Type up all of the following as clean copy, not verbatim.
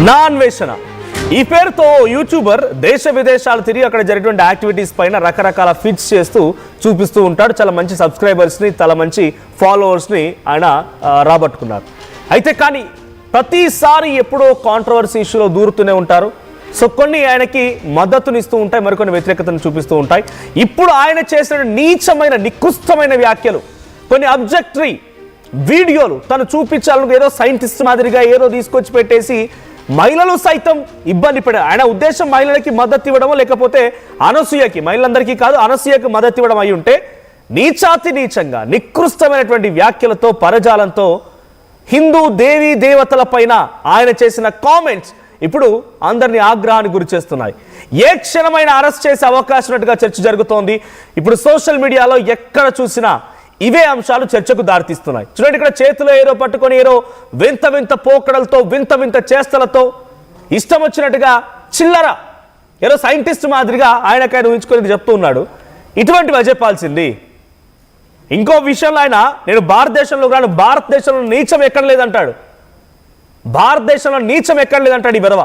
నా అన్వేషణ ఈ పేరుతో యూట్యూబర్ దేశ విదేశాలు తిరిగి అక్కడ జరిగినటువంటి యాక్టివిటీస్ పైన రకరకాల ఫిట్స్ చేస్తూ చూపిస్తూ ఉంటాడు. చాలా మంచి సబ్స్క్రైబర్స్ని, చాలా మంచి ఫాలోవర్స్ని ఆయన రాబట్టుకున్నారు. అయితే కానీ ప్రతిసారి ఎప్పుడో కాంట్రవర్సీ ఇష్యూలో దూరుతూనే ఉంటారు. సో కొన్ని ఆయనకి మద్దతునిస్తూ ఉంటాయి, మరికొన్ని వ్యతిరేకతను చూపిస్తూ ఉంటాయి. ఇప్పుడు ఆయన చేసిన నీచమైన నికృష్టమైన వ్యాఖ్యలు, కొన్ని అబ్జెక్టరీ వీడియోలు తను చూపించాలని ఏదో సైంటిస్ట్ మాదిరిగా ఏదో తీసుకొచ్చి పెట్టేసి మహిళలు సైతం ఇబ్బంది పడారు. ఆయన ఉద్దేశం మహిళలకి మద్దతు ఇవ్వడమో లేకపోతే అనసూయకి, మహిళలందరికీ కాదు అనసూయకి మద్దతు ఇవ్వడం అయి ఉంటే నీచాతి నీచంగా నికృష్టమైనటువంటి వ్యాఖ్యలతో పరజాలంతో హిందూ దేవీ దేవతల పైన ఆయన చేసిన కామెంట్స్ ఇప్పుడు అందరినీ ఆగ్రహానికి గురి చేస్తున్నాయి. ఏ క్షణమైన అరెస్ట్ చేసే అవకాశం ఉన్నట్టుగా చర్చ జరుగుతోంది. ఇప్పుడు సోషల్ మీడియాలో ఎక్కడ చూసినా ఇవే అంశాలు చర్చకు దారితీస్తున్నాయి. చూడండి, ఇక్కడ చేతిలో ఏదో పట్టుకొని ఏదో వింత వింత పోకడలతో, వింత వింత చేష్టలతో ఇష్టం వచ్చినట్టుగా చిల్లర ఏదో సైంటిస్ట్ మాదిరిగా ఆయనకైనా ఊహించుకొని చెప్తూ ఉన్నాడు. ఇటువంటివి చెప్పాల్సింది. ఇంకో విషయంలో ఆయన నేను భారతదేశంలో కాను, భారతదేశంలో నీచం ఎక్కడ లేదంటాడు. భారతదేశంలో నీచం ఎక్కడ లేదంటాడు ఈ విధవ.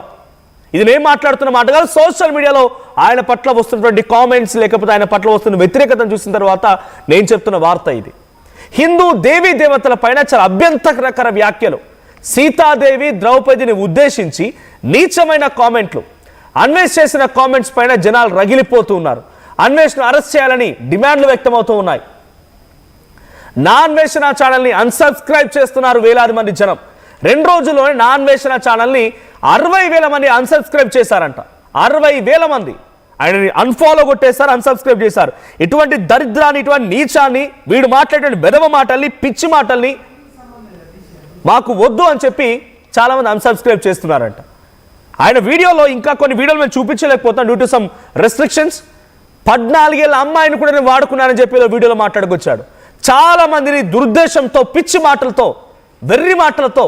ఇది నేను మాట్లాడుతున్న మాట కాదు. సోషల్ మీడియాలో ఆయన పట్ల వస్తున్నటువంటి కామెంట్స్ లేకపోతే ఆయన పట్ల వస్తున్న వ్యతిరేకతను చూసిన తర్వాత నేను చెప్తున్న వార్త ఇది. హిందూ దేవీ దేవతల పైన చాలా అభ్యంతరకర వ్యాఖ్యలు, సీతాదేవి ద్రౌపదిని ఉద్దేశించి నీచమైన కామెంట్లు, అన్వేష్ చేసిన కామెంట్స్ పైన జనాలు రగిలిపోతూ ఉన్నారు. అన్వేష్ను అరెస్ట్ చేయాలని డిమాండ్లు వ్యక్తమవుతూ ఉన్నాయి. నా అన్వేషణ ఛానల్ని అన్సబ్స్క్రైబ్ చేస్తున్నారు వేలాది మంది జనం. 2 రోజుల్లోనే నా అన్వేషణ ఛానల్ని 60,000 మంది అన్సబ్స్క్రైబ్ చేశారంట. 60,000 మంది ఆయనని అన్ఫాలో కొట్టేశారు, అన్సబ్స్క్రైబ్ చేశారు. ఇటువంటి దరిద్రాన్ని, ఇటువంటి నీచాన్ని, వీడు మాట్లాడేటువంటి బెదవ మాటల్ని, పిచ్చి మాటల్ని మాకు వద్దు అని చెప్పి చాలా మంది అన్సబ్స్క్రైబ్ చేస్తున్నారంట. ఆయన వీడియోలో ఇంకా కొన్ని వీడియోలు మేము చూపించలేకపోతాం డ్యూ టు సమ్ రెస్ట్రిక్షన్స్. 14 ఏళ్ళ అమ్మాయిని కూడా నేను వాడుకున్నానని చెప్పి వీడియోలో మాట్లాడుకొచ్చాడు. చాలా మందిని దురుద్దేశంతో, పిచ్చి మాటలతో, వెర్రి మాటలతో,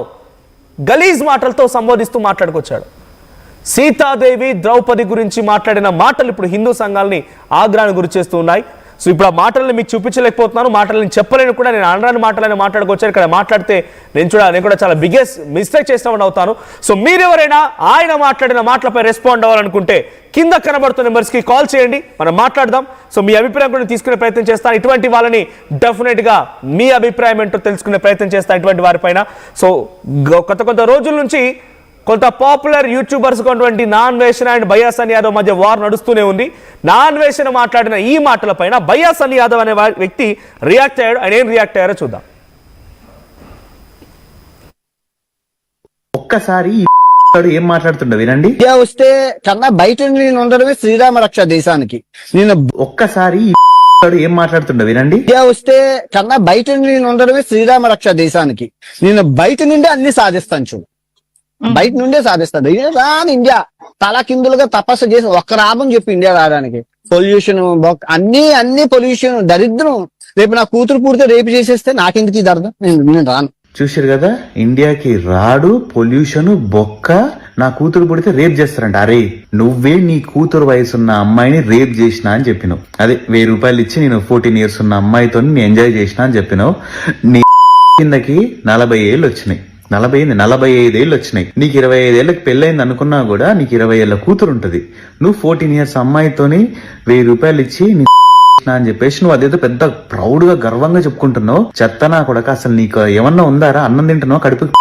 గలీజ్ మాటలతో సంబోధిస్తూ మాట్లాడుకొచ్చాడు. సీతాదేవి ద్రౌపది గురించి మాట్లాడిన మాటలు ఇప్పుడు హిందూ సంఘాలని ఆగ్రహానికి గురి చేస్తూ ఉన్నాయి. సో ఇప్పుడు ఆ మాటలను మీకు చూపించలేకపోతున్నాను, మాటలను చెప్పలేను కూడా. నేను అనరాని మాటలని మాట్లాడుకొచ్చాను. ఇక్కడ మాట్లాడితే నేను కూడా చాలా బిగ్గెస్ట్ మిస్టేక్ చేసినవాడిని అవుతాను. సో మీరెవరైనా ఆయన మాట్లాడిన మాటలపై రెస్పాండ్ అవ్వాలనుకుంటే కింద కనబడుతున్న నెంబర్స్కి కాల్ చేయండి, మనం మాట్లాడదాం. సో మీ అభిప్రాయం కూడా తీసుకునే ప్రయత్నం చేస్తాను. ఇటువంటి వాళ్ళని డెఫినెట్గా మీ అభిప్రాయం ఏంటో తెలుసుకునే ప్రయత్నం చేస్తాను ఇటువంటి వారిపైన. సో కొంత రోజుల నుంచి కొంత పాపులర్ యూట్యూబర్స్ ఉన్నటువంటి నా అన్వేషణ అండ్ భయ్యా సన్నీ యాదవ్ మధ్య వార్ నడుస్తూనే ఉంది. నా అన్వేషణ మాట్లాడిన ఈ మాటల పైన భయ్యా సన్నీ యాదవ్ అనే వ్యక్తి రియాక్ట్ అయ్యాడు. ఆయన ఏం రియాక్ట్ అయ్యారో చూద్దాం. ఒక్కసారి ఏం మాట్లాడుతుండ వినండి. ఇండియా వస్తే కన్నా బయట నేను ఉండడమే శ్రీరామ రక్ష దేశానికి. నేను ఒక్కసారి ఏం మాట్లాడుతుండ వినండి. ఇండియా వస్తే కన్నా బయట నేను ఉండడమే శ్రీరామ రక్ష దేశానికి. నేను బయట నుండి అన్ని సాధిస్తాను. చూడు, బయట నుండే సాధిస్తాడు. రాని ఇండియా తలకిందులుగా తపస్సు చేసి ఒక్క రాబం చెప్పి ఇండియా రావడానికి. పొల్యూషన్, అన్ని పొల్యూషన్, దరిద్రం. రేపు నా కూతురు పూర్తి రేపు చేసేస్తే నాకెందుకు ఇది అర్థం? నేను రాను. చూసారు కదా, ఇండియాకి రాడు, పొల్యూషన్, బొక్క. నా కూతురు పుడితే రేప్ చేస్తారంట. అరే నువ్వే నీ కూతురు వయసున్న అమ్మాయిని రేప్ చేసినా అని చెప్పినావు. అదే 1000 రూపాయలు ఇచ్చి నేను 14 years ఉన్న అమ్మాయితో ఎంజాయ్ చేసినా అని చెప్పినావు. నీ కిందకి 40 ఏళ్ళు వచ్చినాయి, 45 ఏళ్ళు వచ్చినాయి. నీకు 25 ఏళ్ళకి పెళ్ళైంది అనుకున్నా కూడా నీకు 20 ఏళ్ళ కూతురు ఉంటది. నువ్వు 14 years అమ్మాయితోని 1000 రూపాయలు ఇచ్చి అని చెప్పేసి నువ్వు అదేదో పెద్ద ప్రౌడ్ గా గర్వంగా చెప్పుకుంటున్నావు. చెత్తనా కొడక, అసలు నీకు ఏమన్నా ఉందారా? అన్నం తింటున్నావు, కడుపు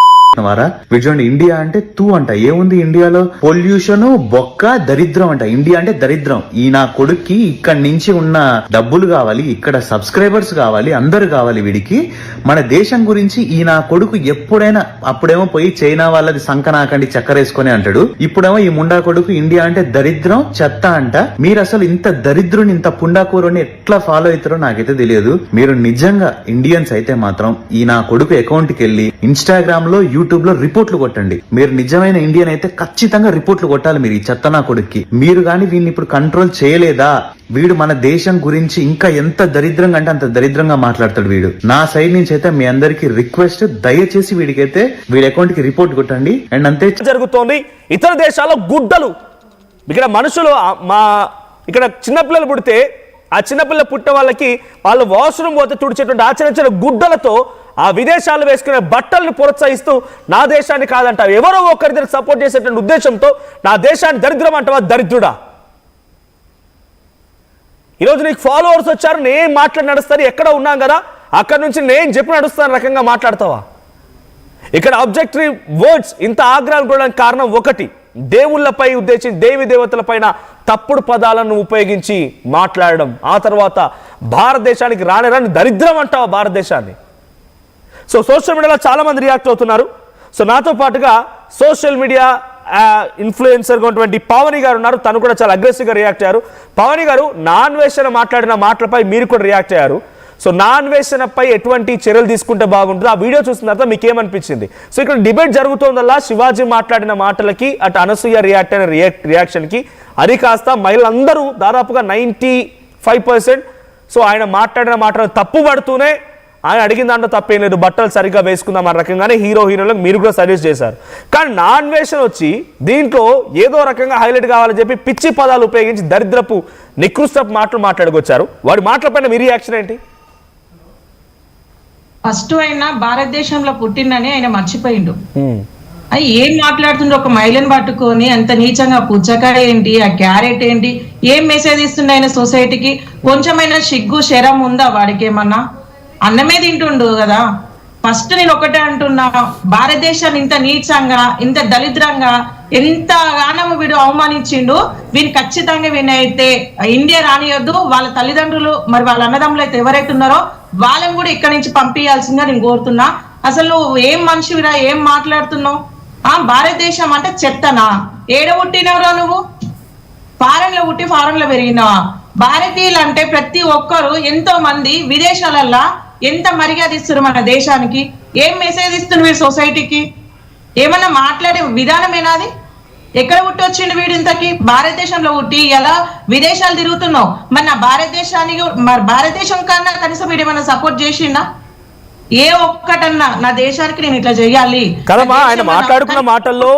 వారా? చూడండి, ఇండియా అంటే తూ అంట. ఏముంది ఇండియాలో? పొల్యూషన్, బొక్క, దరిద్రం అంట. ఇండియా అంటే దరిద్రం. ఈ నా కొడుక్కి ఇక్కడి నుంచి ఉన్న డబ్బులు కావాలి, ఇక్కడ సబ్స్క్రైబర్స్ కావాలి, అందరు కావాలి వీడికి. మన దేశం గురించి ఈ నా కొడుకు ఎప్పుడైనా, అప్పుడేమో పోయి చైనా వాళ్ళది సంకనాకండి చక్కరేసుకొని అంటాడు. ఇప్పుడేమో ఈ ముండా కొడుకు ఇండియా అంటే దరిద్రం, చెత్త అంట. మీరు అసలు ఇంత దరిద్రుని, ఇంత పుండాకూరుని ఎట్లా ఫాలో అవుతారో నాకైతే తెలియదు. మీరు నిజంగా ఇండియన్స్ అయితే మాత్రం ఈ నా కొడుకు అకౌంట్ కి వెళ్ళి ఇన్స్టాగ్రామ్ లో, యూట్యూబ్ లో రిపోర్ట్లు కొట్టండి. మీరు నిజమైన ఇండియన్ అయితే ఖచ్చితంగా రిపోర్ట్లు కొట్టాలి మీరు ఈ చెత్తనా కొడుక్కి. మీరు గాని వీడిని ఇప్పుడు కంట్రోల్ చేయలేదా? వీడు మన దేశం గురించి ఇంకా ఎంత దరిద్రంగా అంటే అంత దరిద్రంగా మాట్లాడతాడు వీడు. నా సైడ్ నుంచి అయితే మీ అందరికి రిక్వెస్ట్, దయచేసి వీడికైతే వీడి అకౌంట్ కి రిపోర్ట్ కొట్టండి. అండ్ అంతే జరుగుతోంది. ఇతర దేశాల్లో గుడ్డలు, ఇక్కడ మనుషులు, ఇక్కడ చిన్నపిల్లలు పుడితే ఆ చిన్నపిల్ల పుట్టిన వాళ్ళకి వాళ్ళు వాష్రూమ్ పోతే తుడిచేటువంటి చిన్న గుడ్డలతో ఆ విదేశాలు వేసుకునే బట్టల్ని ప్రోత్సహిస్తూ నా దేశాన్ని కాదంటావు, ఎవరో ఒకరిద్దరు సపోర్ట్ చేసేటువంటి ఉద్దేశంతో నా దేశాన్ని దరిద్రం అంటావా? దరిద్రుడా, ఈరోజు నీకు ఫాలోవర్స్ వచ్చారు, నేను మాట్లాడి నడుస్తారు, ఎక్కడ ఉన్నాం కదా అక్కడ నుంచి నేను చెప్పి నడుస్తాను రకంగా మాట్లాడతావా? ఇక్కడ ఆబ్జెక్టివ్ వర్డ్స్ ఇంత ఆగ్రహం కూడా కారణం ఒకటి, దేవుళ్ళపై ఉద్దేశించి దేవి దేవతల పైన తప్పుడు పదాలను ఉపయోగించి మాట్లాడడం, ఆ తర్వాత భారతదేశానికి రాని దరిద్రం అంటావా భారతదేశాన్ని? సో సోషల్ మీడియాలో చాలా మంది రియాక్ట్ అవుతున్నారు. సో నాతో పాటుగా సోషల్ మీడియా ఇన్ఫ్లుయెన్సర్ ఉన్నటువంటి పావని గారు ఉన్నారు, తను కూడా చాలా అగ్రెసివ్గా రియాక్ట్ అయ్యారు. పావని గారు, నాన్వేషణ మాట్లాడిన మాటలపై మీరు కూడా రియాక్ట్ అయ్యారు. సో నాన్వేషణపై ఎటువంటి చర్యలు తీసుకుంటే బాగుంటుంది, ఆ వీడియో చూసిన తర్వాత మీకు ఏమనిపించింది? సో ఇక్కడ డిబేట్ జరుగుతోందల్లా శివాజీ మాట్లాడిన మాటలకి అటు అనసూయ రియాక్ట్ అయిన రియాక్షన్కి, అది కాస్త మహిళలందరూ దాదాపుగా 95% సో ఆయన మాట్లాడిన మాటలు తప్పు పడుతూనే ఆయన అడిగిన దాంట్లో తప్పేం లేదు, బట్టలు సరిగ్గా వేసుకుందాం అన్న రకంగానే హీరోలకు మీరు కూడా సజెస్ట్ చేశారు. కానీ నాన్వేషణ వచ్చి దీంట్లో ఏదో రకంగా హైలైట్ కావాలని చెప్పి పిచ్చి పదాలు ఉపయోగించి దరిద్రపు నికృష్టపు మాటలు మాట్లాడుకొచ్చారు. వాడి మాటలపైన మీ రియాక్షన్ ఏంటి? ఫస్ట్ ఆయన భారతదేశంలో పుట్టిందని ఆయన మర్చిపోయిండు. ఏం మాట్లాడుతుండ్రు, ఒక మహిళను పట్టుకొని అంత నీచంగా పుచ్చకాయ ఏంటి, ఆ క్యారెట్ ఏంటి, ఏం మెసేజ్ ఇస్తుండే ఆయన సొసైటీకి? కొంచెమైనా సిగ్గు శరం ఉందా వాడికి? ఏమన్నా అన్నమే తింటుండు కదా. ఫస్ట్ నేను ఒకటే అంటున్నా, భారతదేశాన్ని ఇంత నీచంగా ఇంత దరిద్రంగా ఎంత గానము వీడు అవమానించిండు, వీని ఖచ్చితంగా వీనైతే ఇండియా రానియొద్దు. వాళ్ళ తల్లిదండ్రులు మరి వాళ్ళ అన్నదమ్ములు అయితే ఎవరైతే ఉన్నారో వాళ్ళని కూడా ఇక్కడి నుంచి పంపించాల్సిందిగా నేను కోరుతున్నా. అసలు నువ్వు ఏం మనిషివిరా, ఏం మాట్లాడుతున్నావు? భారతదేశం అంటే చెత్తనా? ఏడ పుట్టినవరా నువ్వు? ఫారెన్ లో పుట్టి ఫారెన్ లో పెరిగినావా? భారతీయులు అంటే ప్రతి ఒక్కరు ఎంతో మంది విదేశాలల్లా ఎంత మర్యాద ఇస్తారు మన దేశానికి, ఏం మెసేజ్ ఇస్తున్నారు వీడు సొసైటీకి? ఏమన్నా మాట్లాడే విధానం ఏనాది? ఎక్కడ పుట్టి వచ్చిండు వీడు ఇంతకి? భారతదేశంలో పుట్టి ఎలా విదేశాలు తిరుగుతున్నావు? మరి నా భారతదేశానికి, మరి భారతదేశం కన్నా కనీసం వీడు ఏమన్నా సపోర్ట్ చేసిండా? ఏ ఒక్కటన్నా నా దేశానికి నేను ఇట్లా చెయ్యాలి కదమ్మా. ఆయన మాట్లాడుకున్న మాటల్లో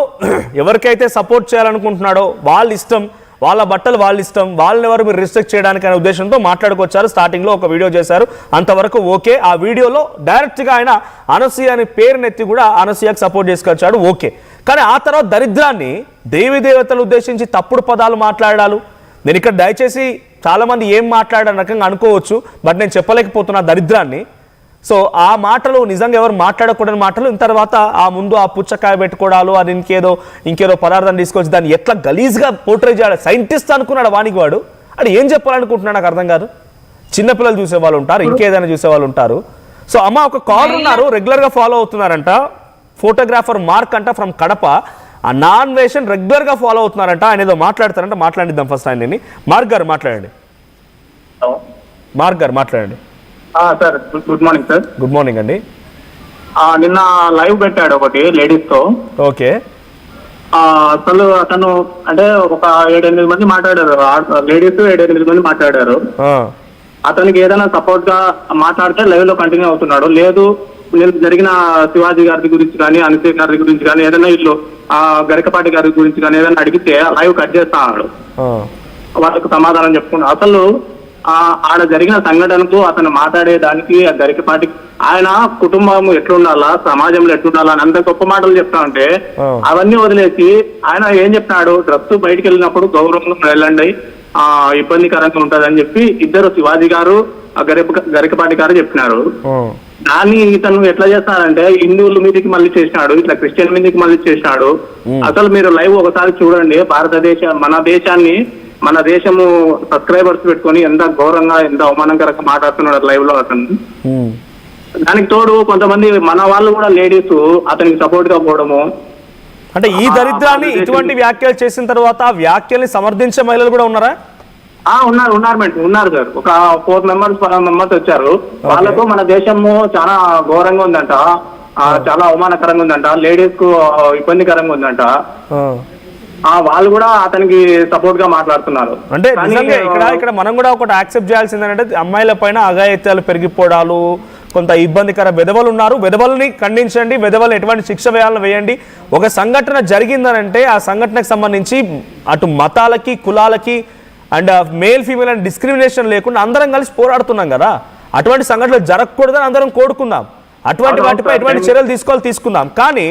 ఎవరికైతే సపోర్ట్ చేయాలనుకుంటున్నాడో వాళ్ళ ఇష్టం, వాళ్ళ బట్టలు వాళ్ళ ఇష్టం, వాళ్ళని ఎవరు మీరు రిస్ట్రిక్ట్ చేయడానికి అనే ఉద్దేశంతో మాట్లాడుకొచ్చారు. స్టార్టింగ్లో ఒక వీడియో చేశారు, అంతవరకు ఓకే. ఆ వీడియోలో డైరెక్ట్గా ఆయన అనసూయ అనే పేరునెత్తి కూడా అనసూయకు సపోర్ట్ చేసుకొచ్చాడు, ఓకే. కానీ ఆ తర్వాత దరిద్రాన్ని దేవి దేవతలు ఉద్దేశించి తప్పుడు పదాలు మాట్లాడాలి. నేను ఇక్కడ దయచేసి చాలామంది ఏం మాట్లాడని రకంగా అనుకోవచ్చు, బట్ నేను చెప్పలేకపోతున్నా దరిద్రాన్ని. సో ఆ మాటలు నిజంగా ఎవరు మాట్లాడకూడని మాటలు. తర్వాత ఆ ముందు ఆ పుచ్చకాయ పెట్టుకోవడాలు, అది ఇంకేదో పదార్థం తీసుకొచ్చి దాన్ని ఎట్లా గలీజ్గా పోర్ట్రే చేయాలి. సైంటిస్ట్ అనుకున్నాడు వానికి వాడు, అది ఏం చెప్పాలనుకుంటున్నాడు నాకు అర్థం కాదు. చిన్నపిల్లలు చూసే వాళ్ళు ఉంటారు, ఇంకేదైనా చూసే వాళ్ళు ఉంటారు. సో అమ్మ ఒక కాలర్ ఉన్నారు, రెగ్యులర్గా ఫాలో అవుతున్నారంట, ఫోటోగ్రాఫర్ మార్క్ అంట ఫ్రమ్ కడప. ఆ నాన్వేషన్ రెగ్యులర్గా ఫాలో అవుతున్నారంట, ఆయన ఏదో మాట్లాడతారంట, మాట్లాడిద్దాం ఫస్ట్ ఆయనని. మార్క్ గారు మాట్లాడండి. మార్క్ గారు మాట్లాడండి. Sir good morning sir. Good morning అండి. నిన్న లైవ్ పెట్టాడు ఒకటి లేడీస్ తో. ఓకే. అసలు అతను అంటే ఒక 7-8 మంది మాట్లాడారు, లేడీస్ 7-8 మంది మాట్లాడారు. అతనికి ఏదైనా సపోర్ట్ గా మాట్లాడితే లైవ్ లో కంటిన్యూ అవుతున్నాడు. లేదు నేను జరిగిన శివాజీ గారి గురించి కానీ అనసూయ గారి గురించి కానీ ఏదైనా ఇల్లు గరికపాటి గారి గురించి కానీ ఏదైనా అడిగితే లైవ్ కట్ చేస్తా అన్నాడు. వాళ్ళకు సమాధానం చెప్పుకున్నాడు. అసలు ఆడ జరిగిన సంఘటనకు అతను మాట్లాడేదానికి ఆ గరికపాటి ఆయన కుటుంబం ఎట్లుండాలా, సమాజంలో ఎట్లుండాలా అని అంత గొప్ప మాటలు చెప్తా ఉంటే అవన్నీ వదిలేసి ఆయన ఏం చెప్తున్నాడు, డ్రగ్స్ బయటికి వెళ్ళినప్పుడు గౌరవంగా వెళ్ళండి, ఇబ్బందికరంగా ఉంటదని చెప్పి ఇద్దరు శివాజీ గారు గరికపాటి గారు చెప్పినారు. దాన్ని ఇతను ఎట్లా చేస్తాడంటే హిందువుల మీదకి మళ్ళీ చేసినాడు, ఇట్లా క్రిస్టియన్ మీదకి మళ్ళీ చేసినాడు. అసలు మీరు లైవ్ ఒకసారి చూడండి. మన దేశము సబ్స్క్రైబర్స్ పెట్టుకొని ఎంత ఘోరంగా ఎంత అవమానకరంగా మాట్లాడుతున్నాడు లైవ్ లో అతను. దానికి తోడు కొంతమంది మన వాళ్ళు కూడా లేడీస్ అతనికి సపోర్ట్ గా పోవడము. అంటే ఈ దరిద్రాన్ని ఇటువంటి వ్యాఖ్యలు చేసిన తర్వాత ఆ వ్యాఖ్యల్ని సమర్థించే మహిళలు కూడా ఉన్నారా? ఉన్నారు సార్. ఒక 4 మెంబర్స్ వచ్చారు. వాళ్ళకు మన దేశము చాలా ఘోరంగా ఉందంట, చాలా అవమానకరంగా ఉందంట, లేడీస్ కు ఇబ్బందికరంగా ఉందంట. వాళ్ళు కూడా అతనికి సపోర్ట్ గా మాట్లాడుతున్నారు. అంటే నిజంగా ఇక్కడ మనం కూడా ఒకటి యాక్సెప్ట్ చేయాల్సిందంటే అమ్మాయిల పైన అఘాయిత్యాలు పెరిగిపోవడాలు, కొంత ఇబ్బందికర వెధవలు ఉన్నారు, వెధవల్ని ఖండించండి, వెధవలు ఎటువంటి శిక్ష వేయాలని వేయండి. ఒక సంఘటన జరిగిందనంటే ఆ సంఘటనకు సంబంధించి అటు మతాలకి కులాలకి and male female and discrimination లేకుండా అందరం కలిసి పోరాడుతున్నాం కదా. అటువంటి సంఘటనలు జరగకూడదని అందరం కోరుకుందాం. అటువంటి వాటిపై ఎటువంటి చర్యలు తీసుకుందాం. కానీ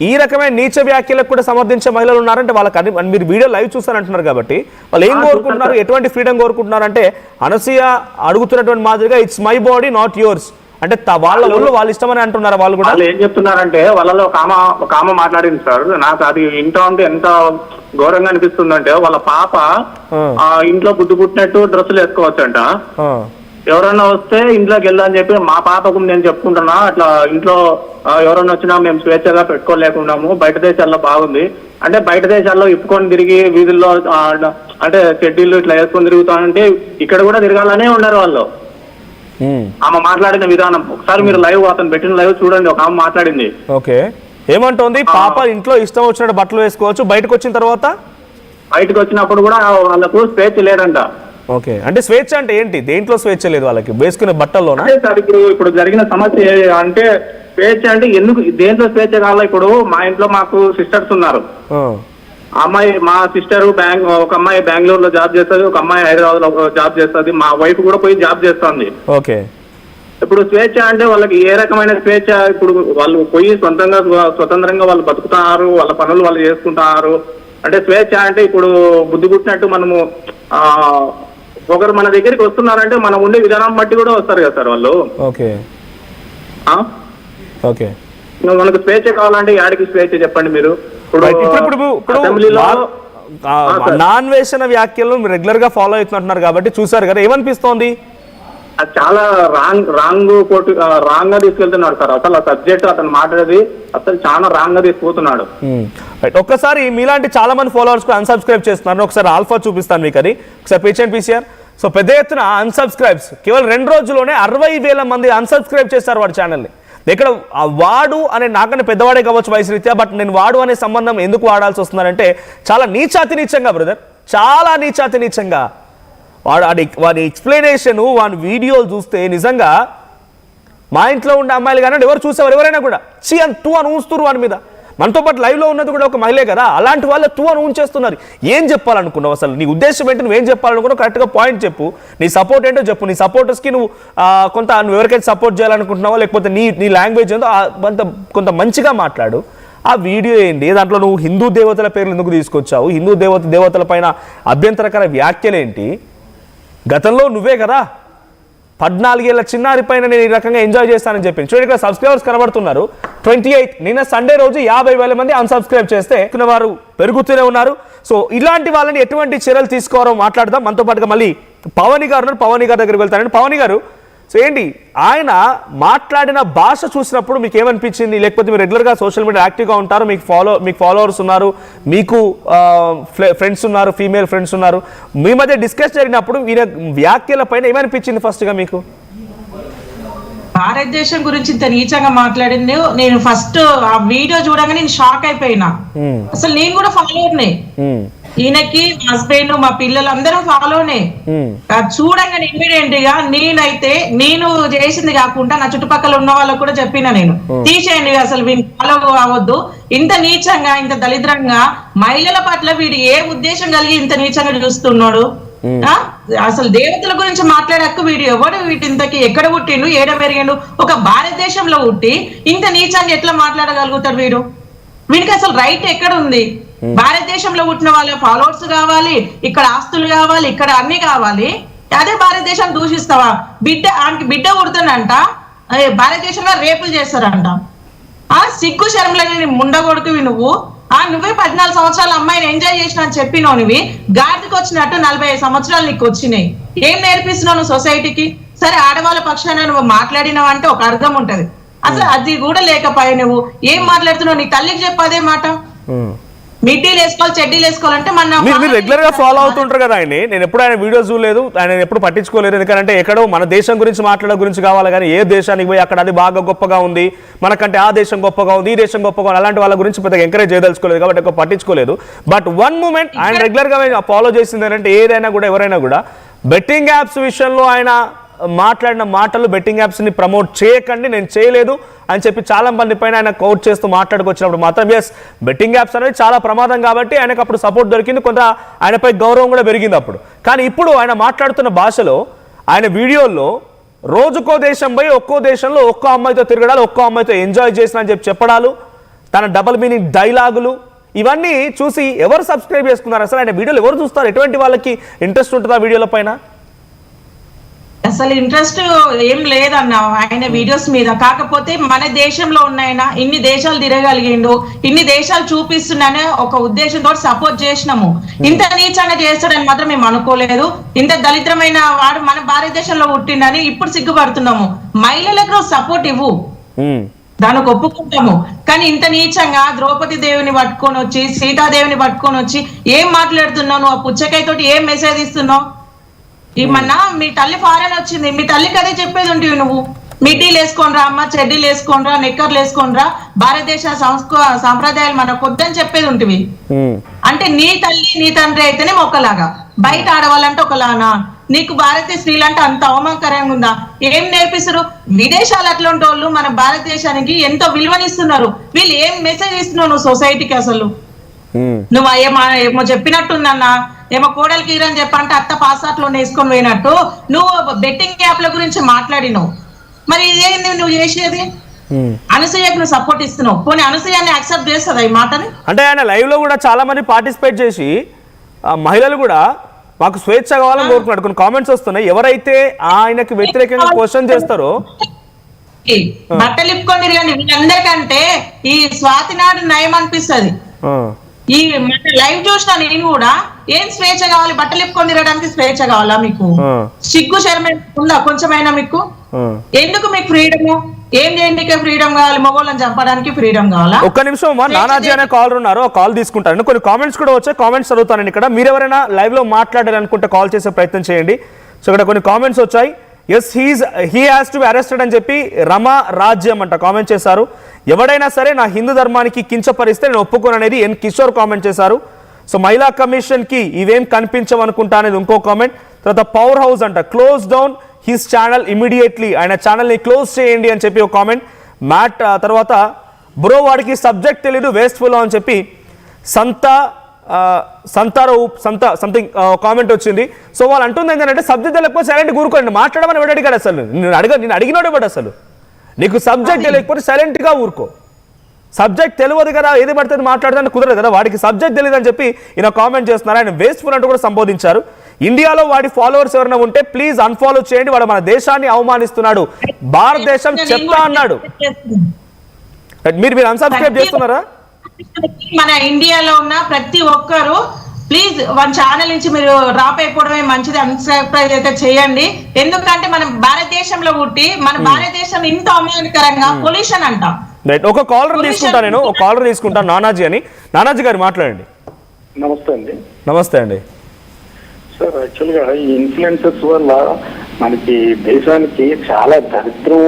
ఈ రకమైన నీచ వ్యాఖ్యలకు కూడా సమర్థించే మహిళలు ఉన్నారంటే వాళ్ళకి మీరు వీడియో లైవ్ చూస్తారంటున్నారు కాబట్టి వాళ్ళు ఏం కోరుకుంటున్నారు, ఎటువంటి ఫ్రీడమ్ కోరుకుంటున్నారు అంటే అనసూయ అడుగుతున్నటువంటి మాదిరిగా it's my body not yours అంటే వాళ్ళ ఊళ్ళో వాళ్ళు ఇష్టమని అంటున్నారు. వాళ్ళు కూడా ఏం చెప్తున్నారంటే వాళ్ళలో ఒక ఆమె మాట్లాడింది సార్, నాకు అది ఇంట్లో ఉంటే ఎంత ఘోరంగా అనిపిస్తుందంటే వాళ్ళ పాప ఇంట్లో బుద్ధి పుట్టినట్టు డ్రెస్సులు వేసుకోవచ్చంట. ఎవరన్నా వస్తే ఇంట్లోకి వెళ్దామని చెప్పి మా పాపకు నేను చెప్పుకుంటున్నా, అట్లా ఇంట్లో ఎవరన్నా వచ్చినా మేము స్వేచ్ఛగా పెట్టుకోలేకున్నాము, బయట దేశాల్లో బాగుంది అంటే బయట దేశాల్లో ఇప్పుకొని తిరిగి వీధుల్లో అంటే చెడ్డీలు ఇట్లా వేసుకొని తిరుగుతానంటే ఇక్కడ కూడా తిరగాలనే ఉన్నారు వాళ్ళు. ఆమె మాట్లాడిన విధానం ఒకసారి మీరు లైవ్ అతను పెట్టిన లైవ్ చూడండి, ఒక ఆమె మాట్లాడింది. ఓకే, ఏమంటోంది? పాప ఇంట్లో ఇష్టం వచ్చినట్టు బట్టలు వేసుకోవచ్చు, బయటకు వచ్చిన తర్వాత బయటకు వచ్చినప్పుడు కూడా వాళ్ళకు స్వేచ్ఛ లేదంట. ఓకే, అంటే స్వేచ్ఛ అంటే ఏంటి? దేంట్లో స్వేచ్ఛ లేదు వాళ్ళకి? వేసుకునే బట్టల్లోనా? సార్ ఇప్పుడు జరిగిన సమస్య అంటే స్వేచ్ఛ అంటే ఎందుకు దేంట్లో స్వేచ్ఛ కావాలా? ఇప్పుడు మా ఇంట్లో మాకు సిస్టర్స్ ఉన్నారు. అమ్మాయి మా సిస్టర్ ఒక అమ్మాయి బెంగళూరులో జాబ్ చేస్తుంది, ఒక అమ్మాయి హైదరాబాద్ లో జాబ్ చేస్తుంది, మా వైఫ్ కూడా పోయి జాబ్ చేస్తుంది. ఓకే, ఇప్పుడు స్వేచ్ఛ అంటే వాళ్ళకి ఏ రకమైన స్వేచ్ఛ? ఇప్పుడు వాళ్ళు పోయి స్వతంత్రంగా వాళ్ళు బతుకుతున్నారు, వాళ్ళ పనులు వాళ్ళు చేసుకుంటున్నారు. అంటే స్వేచ్ఛ అంటే ఇప్పుడు బుద్ధి పుట్టినట్టు మనము ఒకరు మన దగ్గరికి వస్తున్నారంటే మనం ఉండే విధానం బట్టి కూడా వస్తారు కదా సార్ వాళ్ళు. ఓకే ఓకే, మనకు స్వేచ్ఛ కావాలంటే యాడికి స్వేచ్ఛ చెప్పండి మీరు? నాన్ వేసిన వ్యాఖ్యలు మీరు రెగ్యులర్ గా ఫాలో అవుతున్నారు కాబట్టి చూసారు కదా, ఏమనిపిస్తోంది? అది చాలా రాంగ్ గా తీసుకెళ్తున్నాడు సార్. అసలు ఆ సబ్జెక్ట్ అతను మాట్లాడేది అసలు చాలా రాంగ్ గా తీసుకుపోతున్నాడు. ఒక్కసారి మీలాంటి చాలా మంది ఫాలోవర్స్ అన్సబ్స్క్రైబ్ చేస్తున్నారు. ఒకసారి ఆల్ఫా చూపిస్తాను మీకు, అది ఒకసారి పేషెంట్ పీసీఆర్. సో పెద్ద ఎత్తున అన్సబ్స్క్రైబ్స్ కేవలం 2 రోజుల్లోనే 60,000 మంది అన్సబ్స్క్రైబ్ చేస్తారు వాడి ఛానల్ని. ఇక్కడ వాడు అనే నాకన్నా పెద్దవాడే కావచ్చు వయసు రీత్యా, బట్ నేను వాడు అనే సంబంధం ఎందుకు వాడాల్సి వస్తుందంటే చాలా నీచాతి నీచంగా బ్రదర్, చాలా నీచాతి నీచంగా వాడి ఎక్స్ప్లెనేషన్, వాడి వీడియోలు చూస్తే నిజంగా మా ఇంట్లో ఉండే అమ్మాయిలు కానీ ఎవరు చూసేవారు ఎవరైనా కూడా చి అని టూ అని ఊస్తున్నారు వాడి మీద. మనతో పాటు లైవ్లో ఉన్నది కూడా ఒక మహిళే కదా, అలాంటి వాళ్ళు టూ అని ఉంచేస్తున్నారు. ఏం చెప్పాలనుకున్నావు అసలు? నీ ఉద్దేశం ఏంటి? నువ్వేం చెప్పాలనుకున్నావు? కరెక్ట్గా పాయింట్ చెప్పు. నీ సపోర్ట్ ఏంటో చెప్పు. నీ సపోర్టర్స్కి నువ్వు నువ్వు ఎవరికైతే సపోర్ట్ చేయాలనుకుంటున్నావో, లేకపోతే నీ లాంగ్వేజ్ ఏందో కొంత మంచిగా మాట్లాడు. ఆ వీడియో ఏంటి? దాంట్లో నువ్వు హిందూ దేవతల పేర్లు ఎందుకు తీసుకొచ్చావు? హిందూ దేవతల పైన అభ్యంతరకర వ్యాఖ్యలేంటి? గతంలో నువ్వే కదా 14 ఏళ్ల చిన్నారి పైన నేను ఈ రకంగా ఎంజాయ్ చేస్తానని చెప్పింది. చూడండి, ఇక్కడ సబ్స్క్రైబర్స్ కనబడుతున్నారు 28. నిన్న సండే రోజు 50,000 మంది అన్సబ్స్క్రైబ్ చేస్తే వారు పెరుగుతూనే ఉన్నారు. సో ఇలాంటి వాళ్ళని ఎటువంటి చర్యలు తీసుకోవాలో మాట్లాడదాం. మనతో పాటుగా మళ్ళీ పవని గారు ఉన్నారు, పవని గారి దగ్గరికి వెళ్తానండి. పవని గారు, సో ఏంటి ఆయన మాట్లాడిన భాష చూసినప్పుడు మీకు ఏమనిపించింది? లేకపోతే మీరు రెగ్యులర్గా సోషల్ మీడియా యాక్టివ్గా ఉంటారు, మీకు ఫాలోవర్స్ ఉన్నారు, మీకు ఫ్రెండ్స్ ఉన్నారు, ఫీమేల్ ఫ్రెండ్స్ ఉన్నారు, మీ మధ్య డిస్కస్ జరిగినప్పుడు ఈయన వ్యాఖ్యల పైన ఏమనిపించింది ఫస్ట్గా మీకు? భారతదేశం గురించి ఇంత నీచంగా మాట్లాడింది. నేను ఫస్ట్ ఆ వీడియో చూడగానే నేను షాక్ అయిపోయినా. అసలు నేను కూడా ఫాలోవర్నే, ఈయనకి హస్బెండ్ మా పిల్లలు అందరూ ఫాలోనే. చూడంగానే ఇమ్మీడియట్ గా నేను చేసింది కాకుండా నా చుట్టుపక్కల ఉన్న వాళ్ళకు కూడా చెప్పిన, నేను తీసేయండి అసలు వీడిని ఫాలో అవ్వద్దు. ఇంత నీచంగా, ఇంత దరిద్రంగా మహిళల పట్ల వీడు ఏ ఉద్దేశం కలిగి ఇంత నీచంగా చూస్తున్నాడు? అసలు దేవతల గురించి మాట్లాడే హక్కు వీడు ఎవడు? వీటి ఇంతకి ఎక్కడ పుట్టిండు, ఏడ పెరిగిండు? ఒక భారతదేశంలో పుట్టి ఇంత నీచంగా ఎట్లా మాట్లాడగలుగుతాడు వీడు? వీడికి అసలు రైట్ ఎక్కడ ఉంది? భారతదేశంలో పుట్టిన వాళ్ళ ఫాలోవర్స్ కావాలి, ఇక్కడ ఆస్తులు కావాలి, ఇక్కడ అన్ని కావాలి. అదే భారతదేశం దూషిస్తావా? ఆయనకి బిడ్డ పుడుతుందంట, భారతదేశంలో రేపులు చేస్తారంట. సిగ్గు శరంలేని ముండగొడుకువి నువ్వు. నువ్వే 14 సంవత్సరాల అమ్మాయిని ఎంజాయ్ చేసిన అని చెప్పినావు. నువ్వు గాడికి వచ్చినట్టు 45 సంవత్సరాలు నీకు వచ్చినాయి. ఏం నేర్పిస్తున్నావు నువ్వు సొసైటీకి? సరే, ఆడవాళ్ళ పక్షాన నువ్వు మాట్లాడినావు అంటే ఒక అర్థం ఉంటది. అసలు అది కూడా లేకపోయా నువ్వు ఏం మాట్లాడుతున్నావు? నీ తల్లికి చెప్పదే మాట. మిడ్డీలు వేసుకోవాలి, చెడ్డీలు వేసుకోవాలంటే మీరు రెగ్యులర్ గా ఫాలో అవుతుంటారు కదా ఆయన. నేను ఎప్పుడు ఆయన వీడియోస్ చూడలేదు, ఆయన ఎప్పుడు పట్టించుకోలేదు. ఎందుకంటే ఎక్కడో మన దేశం గురించి మాట్లాడే గురించి కావాలి కానీ ఏ దేశానికి పోయి అక్కడ అది బాగా గొప్పగా ఉంది, మనకంటే ఆ దేశం గొప్పగా ఉంది, ఈ దేశం గొప్పగా ఉంది, అలాంటి వాళ్ళ గురించి పెద్దగా ఎంకరేజ్ చేయదలుచుకోలేదు కాబట్టి ఎక్కువ పట్టించుకోలేదు. బట్ వన్ మూమెంట్ ఆయన రెగ్యులర్ గా ఫాలో చేసింది ఏంటంటే ఏదైనా కూడా ఎవరైనా కూడా బెట్టింగ్ యాప్స్ విషయంలో ఆయన మాట్లాడిన మాటలు, బెట్టింగ్ యాప్స్ ని ప్రమోట్ చేయకండి, నేను చేయలేదు అని చెప్పి చాలా మంది పైన ఆయన కోట్ చేస్తూ మాట్లాడుకొచ్చినప్పుడు మాత్రం ఎస్, బెట్టింగ్ యాప్స్ అనేది చాలా ప్రమాదం కాబట్టి ఆయనకు అప్పుడు సపోర్ట్ దొరికింది, కొంత ఆయనపై గౌరవం కూడా పెరిగింది అప్పుడు. కానీ ఇప్పుడు ఆయన మాట్లాడుతున్న భాషలో, ఆయన వీడియోల్లో రోజుకో దేశం పోయి ఒక్కో దేశంలో ఒక్కో అమ్మాయితో తిరగడాలు, ఒక్కో అమ్మాయితో ఎంజాయ్ చేసిన అని చెప్పడాలు, తన డబుల్ మీనింగ్ డైలాగులు, ఇవన్నీ చూసి ఎవరు సబ్స్క్రైబ్ చేసుకున్నారు? అసలు ఆయన వీడియోలు ఎవరు చూస్తారు? ఎటువంటి వాళ్ళకి ఇంట్రెస్ట్ ఉంటుందా వీడియోల పైన? అసలు ఇంట్రెస్ట్ ఏం లేదన్న ఆయన వీడియోస్ మీద. కాకపోతే మన దేశంలో ఉన్నాయన ఇన్ని దేశాలు తిరగలిగిండు, ఇన్ని దేశాలు చూపిస్తున్నానే ఒక ఉద్దేశంతో సపోర్ట్ చేసినాము. ఇంత నీచంగా చేస్తాడని మాత్రం మేము అనుకోలేదు. ఇంత దళిద్రమైన వాడు మన భారతదేశంలో పుట్టిండని ఇప్పుడు సిగ్గుపడుతున్నాము. మహిళలకు సపోర్ట్ ఇవ్వు, దానికి ఒప్పుకుంటాము. కానీ ఇంత నీచంగా ద్రౌపది దేవిని పట్టుకొని వచ్చి, సీతాదేవిని పట్టుకొని వచ్చి ఏం మాట్లాడుతున్నావు? నువ్వు ఆ పుచ్చకాయ తోటి ఏం మెసేజ్ ఇస్తున్నావు? ఏమన్నా మీ తల్లి ఫారెన్ వచ్చింది, మీ తల్లికి అదే చెప్పేది ఉంటుంది. నువ్వు మిడ్డీలు వేసుకోనరా అమ్మ, చెడ్డీలు వేసుకోనరా, నిక్కర్లు వేసుకోనరా, భారతదేశ సాంప్రదాయాలు మనకు వద్దని చెప్పేది ఉంటుంది. అంటే నీ తల్లి నీ తండ్రి అయితేనే ఒకలాగా, బయట ఆడవాళ్ళంటే ఒకలానా? నీకు భారతీయ స్త్రీలంటే అంత అవమానకరంగా ఉందా? ఏం నేర్పిస్తారు? విదేశాలు అట్లాంటి వాళ్ళు మన భారతదేశానికి ఎంతో విలువనిస్తున్నారు. వీళ్ళు ఏం మెసేజ్ ఇస్తున్నావు నువ్వు సొసైటీకి? అసలు నువ్వు ఏమో చెప్పినట్టుందన్న, ఏమో కోడలికి ఇరని చెప్పంటే అత్త పాసాట్లో వేసుకొని పోయినట్టు నువ్వు బెట్టింగ్ యాప్ల గురించి మాట్లాడినావు. మరి ఇదేంది నువ్వు చేసేది? అనసూయకు నువ్వు సపోర్ట్ ఇస్తున్నావు. పోనీ అనసూయాన్ని యాక్సెప్ట్ చేస్తుందా ఈ మాటని? అంటే ఆయన లైవ్ లో కూడా చాలా మంది పార్టిసిపేట్ చేసి మహిళలు కూడా మాకు స్వేచ్ఛ కావాలని కోరుకున్నాడు. కొన్ని కామెంట్స్ వస్తున్నాయి. ఎవరైతే ఆయనకి వ్యతిరేకంగా క్వశ్చన్ చేస్తారో బట్టలు ఇప్పుకొని తిరగండి. వీళ్ళందరికంటే ఈ స్వాతి నాడు నయం అనిపిస్తుంది. ఈ లైవ్ చూసిన నేను కూడా ఏం స్వేచ్ఛ కావాలి? బట్టలు ఇప్పుకొని తిరగడానికి స్వేచ్ఛ కావాలా మీకు? సిగ్గు శర్మ ఉందా కొంచెమైనా మీకు? ఎందుకు మీకు ఫ్రీడమ్? ఏం చేయడానికి ఫ్రీడమ్ కావాలి? మగోళ్ళని చంపడానికి ఫ్రీడమ్ కావాలా? ఒక్క నిమిషం, నానాజీ అనే కాలర్ ఉన్నారు, కాల్ తీసుకుంటాను. కొన్ని కామెంట్స్ కూడా వచ్చాయి, కామెంట్స్ చదువుతాను ఇక్కడ. మీరు ఎవరైనా లైవ్ లో మాట్లాడాలనుకుంటే కాల్ చేసే ప్రయత్నం చేయండి. సో ఇక్కడ కొన్ని కామెంట్స్ వచ్చాయి. Yes he has to be arrested అని చెప్పి రమా రాజ్యం అంట కామెంట్ చేశారు. ఎవడైనా సరే నా హిందూ ధర్మానికి కించపరిస్తే నేను ఒప్పుకోను అనేది ఎన్ కిషోర్ కామెంట్ చేశారు. సో మహిళా కమిషన్ కి ఇవేం కనిపించవనుకుంటా అనేది ఇంకో కామెంట్. తర్వాత పవర్ హౌస్ అంట close down his channel immediately, ఆయన ఛానల్ని క్లోజ్ చేయండి అని చెప్పి ఒక కామెంట్. మ్యాట్ తర్వాత బ్రో వాడికి సబ్జెక్ట్ తెలీదు వేస్ట్ఫుల్ అని చెప్పి సంథింగ్ కామెంట్ వచ్చింది. సో వాళ్ళు అంటుంది ఏంటంటే సబ్జెక్ట్ తెలియకపోతే సైలెంట్ కూరుకోండి, మాట్లాడమని ఎవడు అడిగాడు? అసలు నేను అడిగినోడు ఎవడు? అసలు నీకు సబ్జెక్ట్ తెలియకపోతే సైలెంట్గా ఊరుకో. సబ్జెక్ట్ తెలియదు కదా, ఏది పడుతుంది మాట్లాడదని కుదరదు కదా. వాడికి సబ్జెక్ట్ తెలియదు అని చెప్పి ఈయన కామెంట్ చేస్తున్నారు. ఆయన వేస్ట్ఫుల్ అంటూ కూడా సంబోధించారు. ఇండియాలో వాడి ఫాలోవర్స్ ఎవరైనా ఉంటే ప్లీజ్ అన్ఫాలో చేయండి, వాడు మన దేశాన్ని అవమానిస్తున్నాడు, భారతదేశం చెత్త అన్నాడు. మీరు అన్సబ్స్క్రైబ్ చేస్తున్నారా? మన ఇండియాలో ఉన్న ప్రతి ఒక్కరు ప్లీజ్ వన్ ఛానల్ నుంచి మీరు డ్రాప్ అయిపోవడమే మంచిది. అన్సబ్స్క్రైబ్ అయితే చేయండి. ఎందుకంటే మనం భారతదేశంలో పుట్టి మన భారతదేశం ఇంత అవమానకరంగా పొల్యూషన్ అంటాం. రైట్, ఒక కాలర్ తీసుకుంటాను నేను, ఒక కాలర్ తీసుకుంటాను నానాజీ అని. నానాజీ గారు మాట్లాడండి. నమస్తే అండి. నమస్తే అండి సార్, యాక్చువల్గా ఈ ఇన్ఫ్లుయెన్సర్స్ వల్ల మనకి దేశానికి చాలా దరిద్రం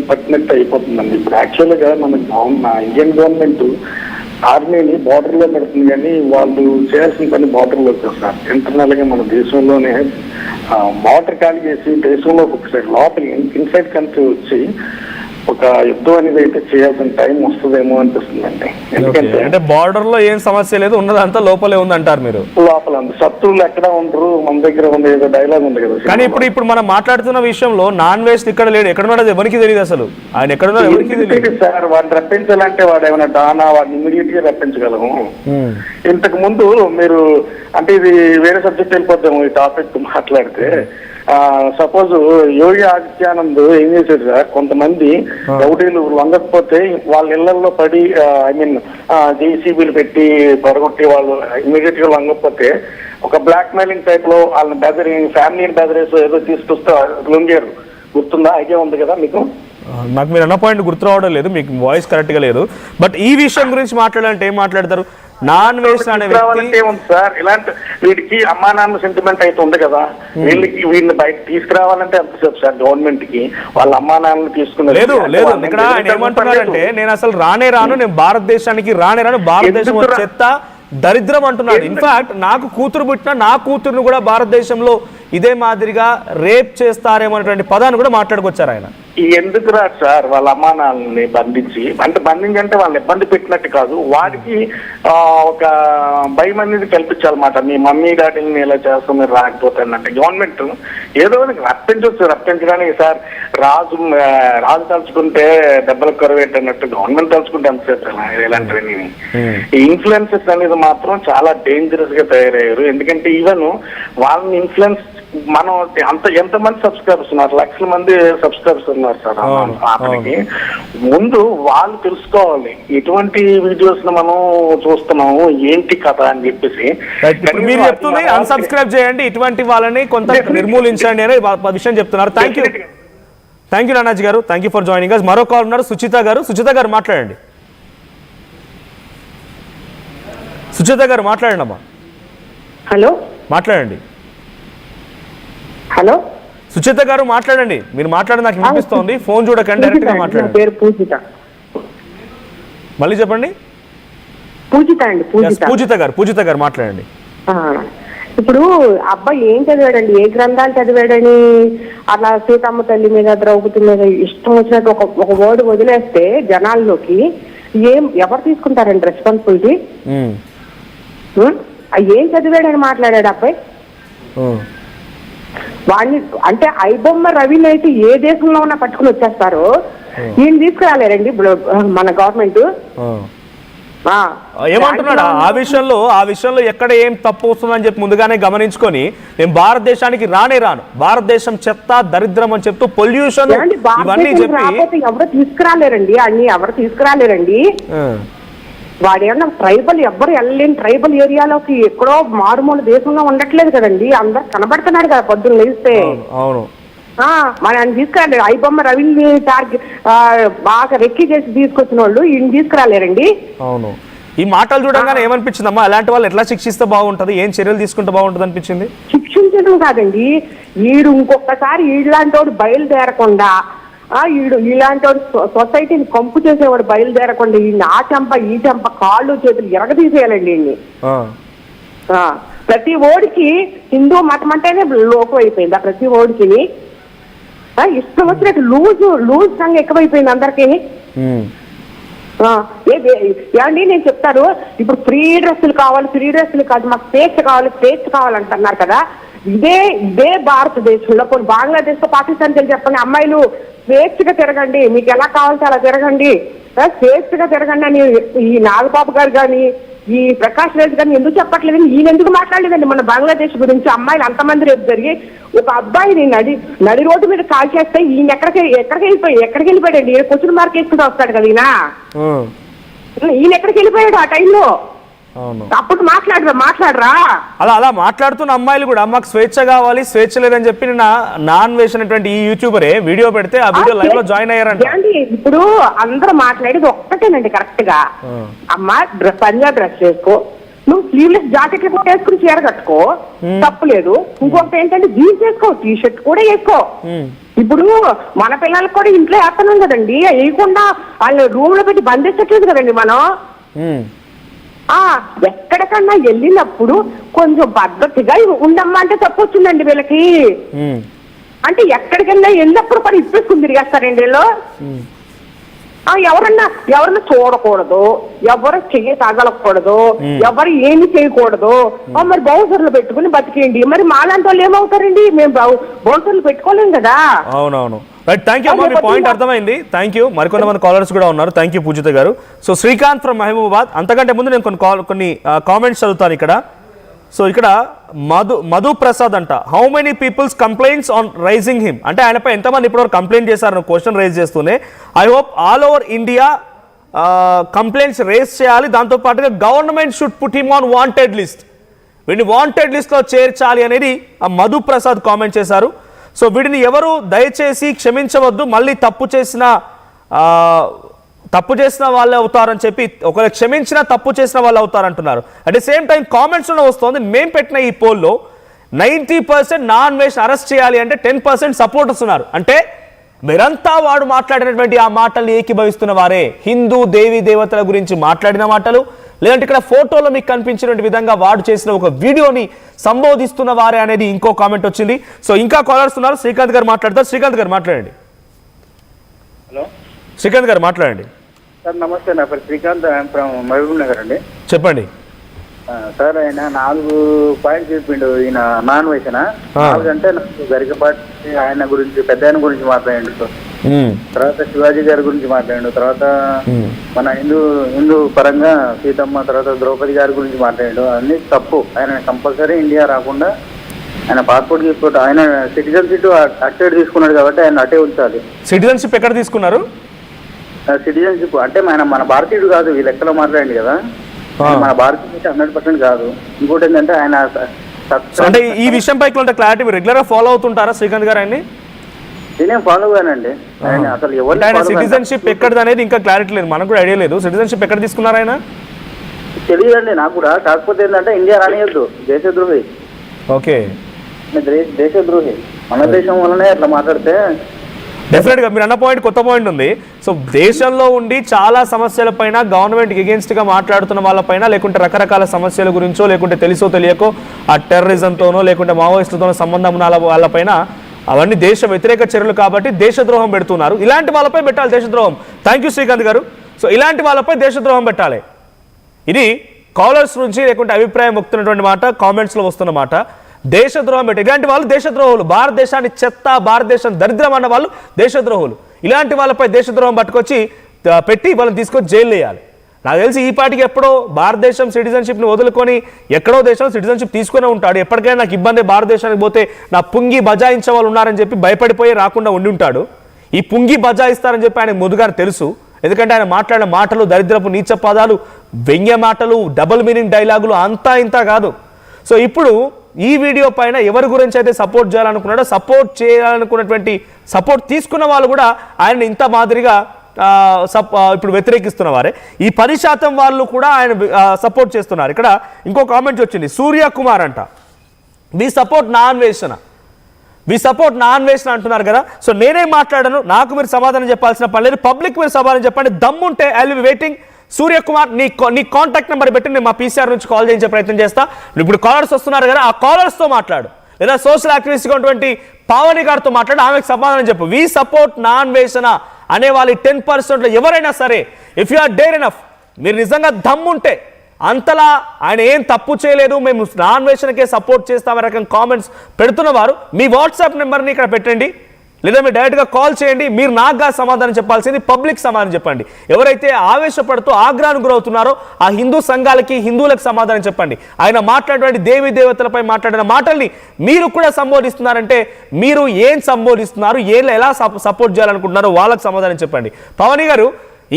పట్టినట్టు అయిపోతుందండి. ఇప్పుడు యాక్చువల్గా మన ఇండియన్ గవర్నమెంట్ ఆర్మీని బార్డర్ లో పెడుతుంది, కానీ వాళ్ళు చేయాల్సిన పని బార్డర్ లో చేస్తారు. ఇంటర్నల్ గా మన దేశంలోనే బార్డర్ ఖాళీ చేసి దేశంలో ఒకసారి లోపలి ఇన్సైడ్ కంట్రీ వచ్చి ఒక యుద్ధం అనేది అయితే చేయాల్సిన టైం వస్తుందేమో అనిపిస్తుందండి. ఎందుకంటే అంటే బార్డర్ లో ఏం సమస్య లేదు, ఉన్నదంతా లోపలే ఉంది అంటారు మీరు? లోపల శత్రువులు ఎక్కడ ఉండరు, మన దగ్గర ఉంది, ఏదో డైలాగ్ ఉంది కదా. కానీ ఇప్పుడు మనం మాట్లాడుతున్న విషయంలో నాన్ వేస్ట్ ఇక్కడ లేడు, ఎక్కడ ఉన్నాడో ఎవరికి తెలియదు. అసలు ఆయన ఎక్కడ ఉన్నాడో ఎవరికి తెలియదు సార్. వాడిని రప్పించాలంటే వాడు ఏమైనా డానా, వాడిని ఇమీడియట్ గా రప్పించగలము. ఇంతకు ముందు మీరు అంటే ఇది వేరే సబ్జెక్ట్ వెళ్ళిపోతాము ఈ టాపిక్ మాట్లాడితే. సపోజ్ యోగి ఆదిత్యానంద్ ఏం చేశాడు సార్, కొంతమంది రౌడీలు లొంగకపోతే వాళ్ళ ఇళ్లలో పడి జేసీబీలు పెట్టి పడగొట్టి వాళ్ళు ఇమీడియట్ గా లొంగకపోతే ఒక బ్లాక్ మెయిలింగ్ టైప్ లో వాళ్ళని ఫ్యామిలీని బెదరేసి ఏదో తీసుకొస్తే లొంగారు. గుర్తుందా? ఐడియా ఉంది కదా మీకు? నాకు మీరు అన్న పాయింట్ గుర్తు రావడం లేదు, మీకు వాయిస్ కరెక్ట్ గా లేదు. బట్ ఈ విషయం గురించి మాట్లాడాలంటే ఏం మాట్లాడతారు? నాన్ వేస్ట్ అనే వ్యక్తి ఏముంది సార్, ఇలాంటి వీడికి అమ్మా నాన్న సెంటిమెంట్ అయితే ఉంది కదా, వీడిని బయట తీసుకురావాలంటే ఎంతసేపు సార్ గవర్నమెంట్ కి వాళ్ళ అమ్మా నాన్నలు తీసుకున్నారు? లేదు ఇక్కడ ఆయన ఏమంటున్నారంటే నేను అసలు రాను, నేను భారతదేశానికి రాను, భారతదేశం చెత్త దరిద్రం అంటున్నాడు. ఇన్ఫాక్ట్ నాకు కూతురు పుట్టిన నా కూతురును కూడా భారతదేశంలో ఇదే మాదిరిగా రేప్ చేస్తారేమో అనేటువంటి పదాన్ని కూడా మాట్లాడుకొచ్చారు ఆయన. ఎందుకు రాదు సార్ వాళ్ళ అమ్మానాలని బంధించి, అంటే బంధించంటే వాళ్ళని ఇబ్బంది పెట్టినట్టు కాదు, వాడికి ఒక భయం అనేది కల్పించాలన్నమాట. మీ మమ్మీ డాడీని ఎలా చేస్తాం మీరు రాకపోతే అంటే గవర్నమెంట్ ఏదో రప్పించడానికి సార్ రాజు తలుచుకుంటే దెబ్బలు కరువేటన్నట్టు గవర్నమెంట్ తలుచుకుంటే ఎంతసేపు ఇలాంటివన్నీ. ఈ ఇన్ఫ్లుయెన్సెస్ అనేది మాత్రం చాలా డేంజరస్ గా తయారయ్యారు. ఎందుకంటే ఈవెన్ వాళ్ళని ఇన్ఫ్లుయెన్స్ మనం ఎంతమంది సబ్స్క్రైబర్స్ ఉన్నారు, లక్షల మంది సబ్స్క్రైబర్స్ ఉన్నారు సార్ అతనికి. ముందు వాళ్ళు తెలుసుకోవాలి ఎటువంటి వీడియోస్ మనం చూస్తున్నాము ఏంటి కథ అని చెప్పేసి. మీరు చెప్తుంది అన్సబ్స్క్రైబ్ చేయండి, ఇటువంటి వాళ్ళని కొంత నిర్మూలించండి అనే విషయం చెప్తున్నారు. థ్యాంక్ యూ నానాజీ గారు, thank you for joining us. మరో కాల్ ఉన్నారు, సుచిత గారు మాట్లాడండి. సుచిత గారు మాట్లాడండి అమ్మా. హలో మాట్లాడండి. హలో సుచిత గారు మాట్లాడండి. మీరు మాట్లాడి నాకు వినిపిస్తోంది. ఫోన్ చూడకండి, డైరెక్ట్ గా మాట్లాడండి. పేరు పూజిత. మళ్ళీ చెప్పండి. పూజిత గారు మాట్లాడండి. ఇప్పుడు అబ్బాయి ఏం చదివాడండి, ఏ గ్రంథాలు చదివాడని అలా సీతమ్మ తల్లి మీద ద్రౌపది మీద ఇష్టం వచ్చినట్టు ఒక వర్డ్ వదిలేస్తే జనాల్లోకి ఎవరు తీసుకుంటారండి రెస్పాన్సిబిలిటీ? ఏం చదివాడని మాట్లాడాడు అబ్బాయి. వాడిని అంటే ఐబొమ్మ రవిని అయితే ఏ దేశంలో ఉన్నా పట్టుకుని వచ్చేస్తారు, ఈయన తీసుకురాలేరండి ఇప్పుడు మన గవర్నమెంట్. ఏమంటున్నాడు ఆ విషయంలో ఎక్కడ ఏం తప్పు వస్తుందని చెప్పి ముందుగానే గమనించుకొని నేను భారతదేశానికి రాను, భారతదేశం చెత్త దరిద్రం అని చెప్తూ పొల్యూషన్ ఇవన్నీ చెప్పి ఎవరు తీసుకురాలేరండి. వాడేమన్నా ట్రైబల్ ఎవ్వరు వెళ్ళలేని ట్రైబల్ ఏరియాలోకి ఎక్కడో మారుమూల దేశంలో ఉండట్లేదు కదండి, అందరు కనబడుతున్నాడు కదా పొద్దున్న లేస్తే. అవును, మన ఆయన తీసుకురాలి. ఐబొమ్మ రవిని టార్గెట్ బాగా రెక్కి చేసి తీసుకొచ్చిన వాళ్ళు ఈయన తీసుకురాలేరండి. అవును, ఈ మాటలు చూడగానే ఏమనిపించిందమ్మా, అలాంటి వాళ్ళు ఎట్లా శిక్షిస్తే బాగుంటది, ఏం చర్యలు తీసుకుంటే బాగుంటది అనిపించింది? శిక్షించడం కాదండి, ఈడు ఇంకొకసారి ఈలాంటి వాడు బయలుదేరకుండా, ఇలాంటి వాడు సొసైటీని కంపు చేసేవాడు బయలుదేరకుండా ఈ చెంప కాళ్ళు చేతులు ఎరగదీసేయాలండి ఈయన్ని. ప్రతి ఓడికి హిందూ మతం అంటేనే లోకం అయిపోయింది. ప్రతి ఓడికి ఇష్టం వచ్చినట్టు లూజ్ సంఘం ఎక్కువైపోయింది అందరికీ. ఏమండి నేను చెప్తాను, ఇప్పుడు ఫ్రీ డ్రెస్సులు కాదు, మాకు స్వేచ్ఛ కావాలంటున్నారు కదా. ఇదే భారతదేశంలో కొన్ని బంగ్లాదేశ్ పాకిస్తాన్ చెప్పండి, అమ్మాయిలు స్వేచ్ఛగా తిరగండి, మీకు ఎలా కావాలంటే అలా తిరగండి, స్వేచ్ఛగా తిరగండి అని ఈ నాగబాబు గారు కానీ ఈ ప్రకాష్ రాజ్ గారిని ఎందుకు చెప్పట్లేదండి? ఈయన ఎందుకు మాట్లాడలేదండి మన బంగ్లాదేశ్ గురించి? అమ్మాయిలు అంతమంది రేపు జరిగి ఒక అబ్బాయిని నడి రోడ్డు మీద కాల్ చేస్తే ఈయన ఎక్కడికి వెళ్ళిపోయాడండి? ఈయన క్వశ్చన్ మార్క్ వేసుకుంటూ వస్తాడు కదా ఈయన ఎక్కడికి వెళ్ళిపోయాడు ఆ టైంలో? అప్పుడు మాట్లాడరా అలా మాట్లాడుతున్న అమ్మాయిలు కూడా మాకు స్వేచ్ఛ కావాలి, స్వేచ్ఛ లేదని చెప్పి నాన్ వేసినటువంటి ఈ యూట్యూబరే వీడియో పెడితే ఆ వీడియో లైవ్ లో జాయిన్ అయ్యారంట. ఇప్పుడు అందరూ మాట్లాడేది ఒక్కటేనండి కరెక్ట్ గా. అమ్మా పంజాబ్ డ్రెస్ చేసుకో, నువ్వు స్లీవ్లెస్ జాకెట్ కూడా వేసుకుని చీర కట్టుకో, తప్పులేదు. ఇంకొకటి ఏంటంటే జీన్స్ వేసుకో, టీ షర్ట్ కూడా వేసుకో. ఇప్పుడు మన పిల్లలకు కూడా ఇంట్లో వేస్తున్నాం కదండి, వేయకుండా వాళ్ళు రూమ్ లో పెట్టి బంధించట్లేదు కదండి మనం. ఎక్కడికన్నా వెళ్ళినప్పుడు కొంచెం పద్ధతిగా ఉండమ్మా అంటే తప్పు వచ్చిందండి వీళ్ళకి. అంటే ఎక్కడికన్నా వెళ్ళినప్పుడు కూడా ఇప్పేసుకుని తిరిగేస్తారండి వీళ్ళు. ఎవరన్నా చూడకూడదు, ఎవరు చెయ్యి తగలకూడదు, ఎవరు ఏమి చేయకూడదు. మరి బౌన్సర్లు పెట్టుకుని బతికేయండి. మరి మాలాంటి వాళ్ళు ఏమవుతారండి? మేము బౌన్సర్లు పెట్టుకోలేం కదా. అవునవును, రైట్. థ్యాంక్ యూ అమ్మా, మీ పాయింట్ అర్థమైంది. Thank you. మరికొంతమంది కాలర్స్ కూడా ఉన్నారు. థ్యాంక్ యూ పూజిత గారు. So Srikanth from Mahabubabad. అంతకంటే ముందు నేను కొన్ని కామెంట్స్ చదువుతాను ఇక్కడ. సో ఇక్కడ మధు ప్రసాద్ అంట, how many peoples complaints on raising him, అంటే ఆయనపై ఎంతమంది ఇప్పటివరకు కంప్లైంట్ చేశారని క్వశ్చన్ రైజ్ చేస్తూనే I hope all over India complaints raise చేయాలి, దాంతోపాటుగా government should put him on wanted list, వీడిని వాంటెడ్ లిస్ట్లో చేర్చాలి అనేది ఆ మధు ప్రసాద్ కామెంట్ చేశారు. సో వీడిని ఎవరు దయచేసి క్షమించవద్దు, మళ్ళీ తప్పు చేసిన వాళ్ళే అవుతారని చెప్పి, ఒకవేళ క్షమించినా తప్పు చేసిన వాళ్ళు అవుతారంటున్నారు. అట్ ది సేమ్ టైం కామెంట్స్లో వస్తుంది, మేము పెట్టిన ఈ పోల్లో 90% నాన్ వేష్ అరెస్ట్ చేయాలి అంటే 10% సపోర్ట్ వస్తున్నారు. అంటే మీరంతా వాడు మాట్లాడినటువంటి ఆ మాటల్ని ఏకీభవిస్తున్న వారే, హిందూ దేవీ దేవతల గురించి మాట్లాడిన మాటలు, లేదంటే ఇక్కడ ఫోటోలో మీకు కనిపించిన విధంగా వాడు చేసిన ఒక వీడియోని సంబోధిస్తున్న వారే అనేది ఇంకో కామెంట్ వచ్చింది. సో ఇంకా కాలర్స్ ఉన్నారు. శ్రీకాంత్ గారు మాట్లాడతారు. శ్రీకాంత్ గారు మాట్లాడండి. హలో శ్రీకాంత్ గారు మాట్లాడండి. సార్ నమస్తే, నా పేరు శ్రీకాంత్, ఫ్రమ్ మహబూబ్ నగర్ అండి. చెప్పండి. సార్ ఆయన 4 పాయింట్స్ చెప్పిండు. ఈయన నాన్ వెజ్నా 4 అంటే నాకు గరికపాటి ఆయన గురించి, పెద్ద ఆయన గురించి మాట్లాడండి సార్. తర్వాత శివాజీ గారి గురించి మాట్లాడండు. తర్వాత మన హిందూ పరంగా సీతమ్మ, తర్వాత ద్రౌపది గారి గురించి మాట్లాడాడు. అన్ని తప్పు. ఆయన కంపల్సరీ ఇండియా రాకుండా ఆయన పాస్పోర్ట్ తీసుకుంటా, ఆయన సిటిజన్షిప్ అట్టే తీసుకున్నాడు కాబట్టి ఆయన అట్టే ఉంచాలి. సిటిజన్షిప్ ఎక్కడ తీసుకున్నారు? సిటిజన్షిప్ అంటే మన భారతీయుడు కాదు, ఈ లెక్కలో మాట్లాడండి కదా, మన భారతీయుడు 100% కాదు. ఇంకోటి ఏంటంటే ఆయన అంటే ఈ విషయంపై క్లారిటీ మీరు రెగ్యులర్ గా ఫాలో అవుతుంటారా శ్రీకాంత్ గారు? ఆయన్ని నేనేం ఫాలో కానండి. ఆయన అసలు ఎవరు ఆయన సిటిజన్షిప్ ఎక్కడది అనేది ఇంకా క్లారిటీ లేదు, మనకు కూడా ఐడియా లేదు. సిటిజన్షిప్ ఎక్కడ తీసుకున్నారు ఆయన తెలియదండి నాకు కూడా. కాకపోతే ఏంటంటే ఇండియా రానియద్దు, దేశద్రోహి. ఓకే, దేశద్రోహి. మన దేశం వల్లనే అట్లా మాట్లాడితే డెఫినెట్ గా మీరు అన్న పాయింట్ కొత్త పాయింట్ ఉంది. సో దేశంలో ఉండి చాలా సమస్యలపైన గవర్నమెంట్ ఎగెన్స్ట్ గా మాట్లాడుతున్న వాళ్ళపైన, లేకుంటే రకరకాల సమస్యల గురించో, లేకుంటే తెలుసో తెలియకో ఆ టెర్రరిజంతోనో లేకుంటే మావోయిస్టులతోనో సంబంధం ఉన్న వాళ్ళపైన అవన్నీ దేశ వ్యతిరేక చర్యలు కాబట్టి దేశద్రోహం పెడుతున్నారు. ఇలాంటి వాళ్ళపై పెట్టాలి దేశద్రోహం. థ్యాంక్ యూ శ్రీకాంత్ గారు. సో ఇలాంటి వాళ్ళపై దేశద్రోహం పెట్టాలి. ఇది కాలర్స్ నుంచి లేకుంటే అభిప్రాయం వస్తున్నటువంటి మాట, కామెంట్స్లో వస్తున్న మాట. దేశద్రోహం పెట్టి ఇలాంటి వాళ్ళు దేశద్రోహులు. భారతదేశాన్ని చెత్త, భారతదేశం దరిద్రం అన్న వాళ్ళు దేశద్రోహులు. ఇలాంటి వాళ్ళపై దేశద్రోహం పట్టుకొచ్చి పెట్టి వాళ్ళని తీసుకొచ్చి జైలు వేయాలి. నాకు తెలిసి ఈ పాటికి ఎప్పుడో భారతదేశం సిటిజన్షిప్ని వదులుకొని ఎక్కడో దేశం సిటిజన్షిప్ తీసుకునే ఉంటాడు. ఎప్పటికైనా నాకు ఇబ్బంది, భారతదేశానికి పోతే నా పుంగి బజాయించే వాళ్ళు ఉన్నారని చెప్పి భయపడిపోయి రాకుండా ఉండి ఉంటాడు. ఈ పుంగి బజాయిస్తారని చెప్పి ఆయన ముందుగానే తెలుసు. ఎందుకంటే ఆయన మాట్లాడిన మాటలు దరిద్రపు నీచ పదాలు, వ్యంగ్య మాటలు, డబుల్ మీనింగ్ డైలాగులు అంతా ఇంత కాదు. సో ఇప్పుడు ఈ వీడియో పైన ఎవరి గురించి అయితే సపోర్ట్ చేయాలనుకున్నాడో, సపోర్ట్ చేయాలనుకున్నటువంటి సపోర్ట్ తీసుకున్న వాళ్ళు కూడా ఆయన ఇంత మాదిరిగా ఇప్పుడు వ్యతిరేకిస్తున్న వారే. ఈ 10% వాళ్ళు కూడా ఆయన సపోర్ట్ చేస్తున్నారు. ఇక్కడ ఇంకో కామెంట్ వచ్చింది, సూర్య కుమార్ అంట, వి సపోర్ట్ నాన్ వేషన్, వి సపోర్ట్ నాన్ వేషన్ అంటున్నారు కదా. సో నేనేం మాట్లాడాను, నాకు మీరు సమాధానం చెప్పాల్సిన పని లేదు. పబ్లిక్ మీరు సమాధానం చెప్పండి. దమ్ముంటే I will be waiting. Suryakumar నీ కాంటాక్ట్ నెంబర్ పెట్టి నేను మా పీసీఆర్ నుంచి కాల్ చేయించే ప్రయత్నం చేస్తా. ఇప్పుడు కాలర్స్ వస్తున్నారు కదా, ఆ కాలర్స్తో మాట్లాడు, లేదా సోషల్ యాక్టివిస్ట్గా ఉన్నటువంటి పావని గారితో మాట్లాడి ఆమెకు సమాధానం చెప్పు. వి సపోర్ట్ నాన్ వేషన్ అనే వాళ్ళు 10%లో ఎవరైనా సరే, if you or dare enough, మీరు నిజంగా దమ్ముంటే, అంతలా ఆయన ఏం తప్పు చేయలేదు, మేము నాన్ వేషన్కే సపోర్ట్ చేస్తామనే రకం కామెంట్స్ పెడుతున్న వారు మీ వాట్సాప్ నెంబర్ని ఇక్కడ పెట్టండి, లేదా మీరు డైరెక్ట్గా కాల్ చేయండి. మీరు నాకుగా సమాధానం చెప్పాల్సింది పబ్లిక్ సమాధానం చెప్పండి. ఎవరైతే ఆవేశపడుతూ ఆగ్రహానికి గురవుతున్నారో ఆ హిందూ సంఘాలకి, హిందువులకు సమాధానం చెప్పండి. ఆయన మాట్లాడినటువంటి దేవీ దేవతలపై మాట్లాడిన మాటల్ని మీరు కూడా సంబోధిస్తున్నారంటే మీరు ఏం సంబోధిస్తున్నారు, ఎలా సపోర్ట్ చేయాలనుకుంటున్నారో వాళ్ళకి సమాధానం చెప్పండి. పవని గారు,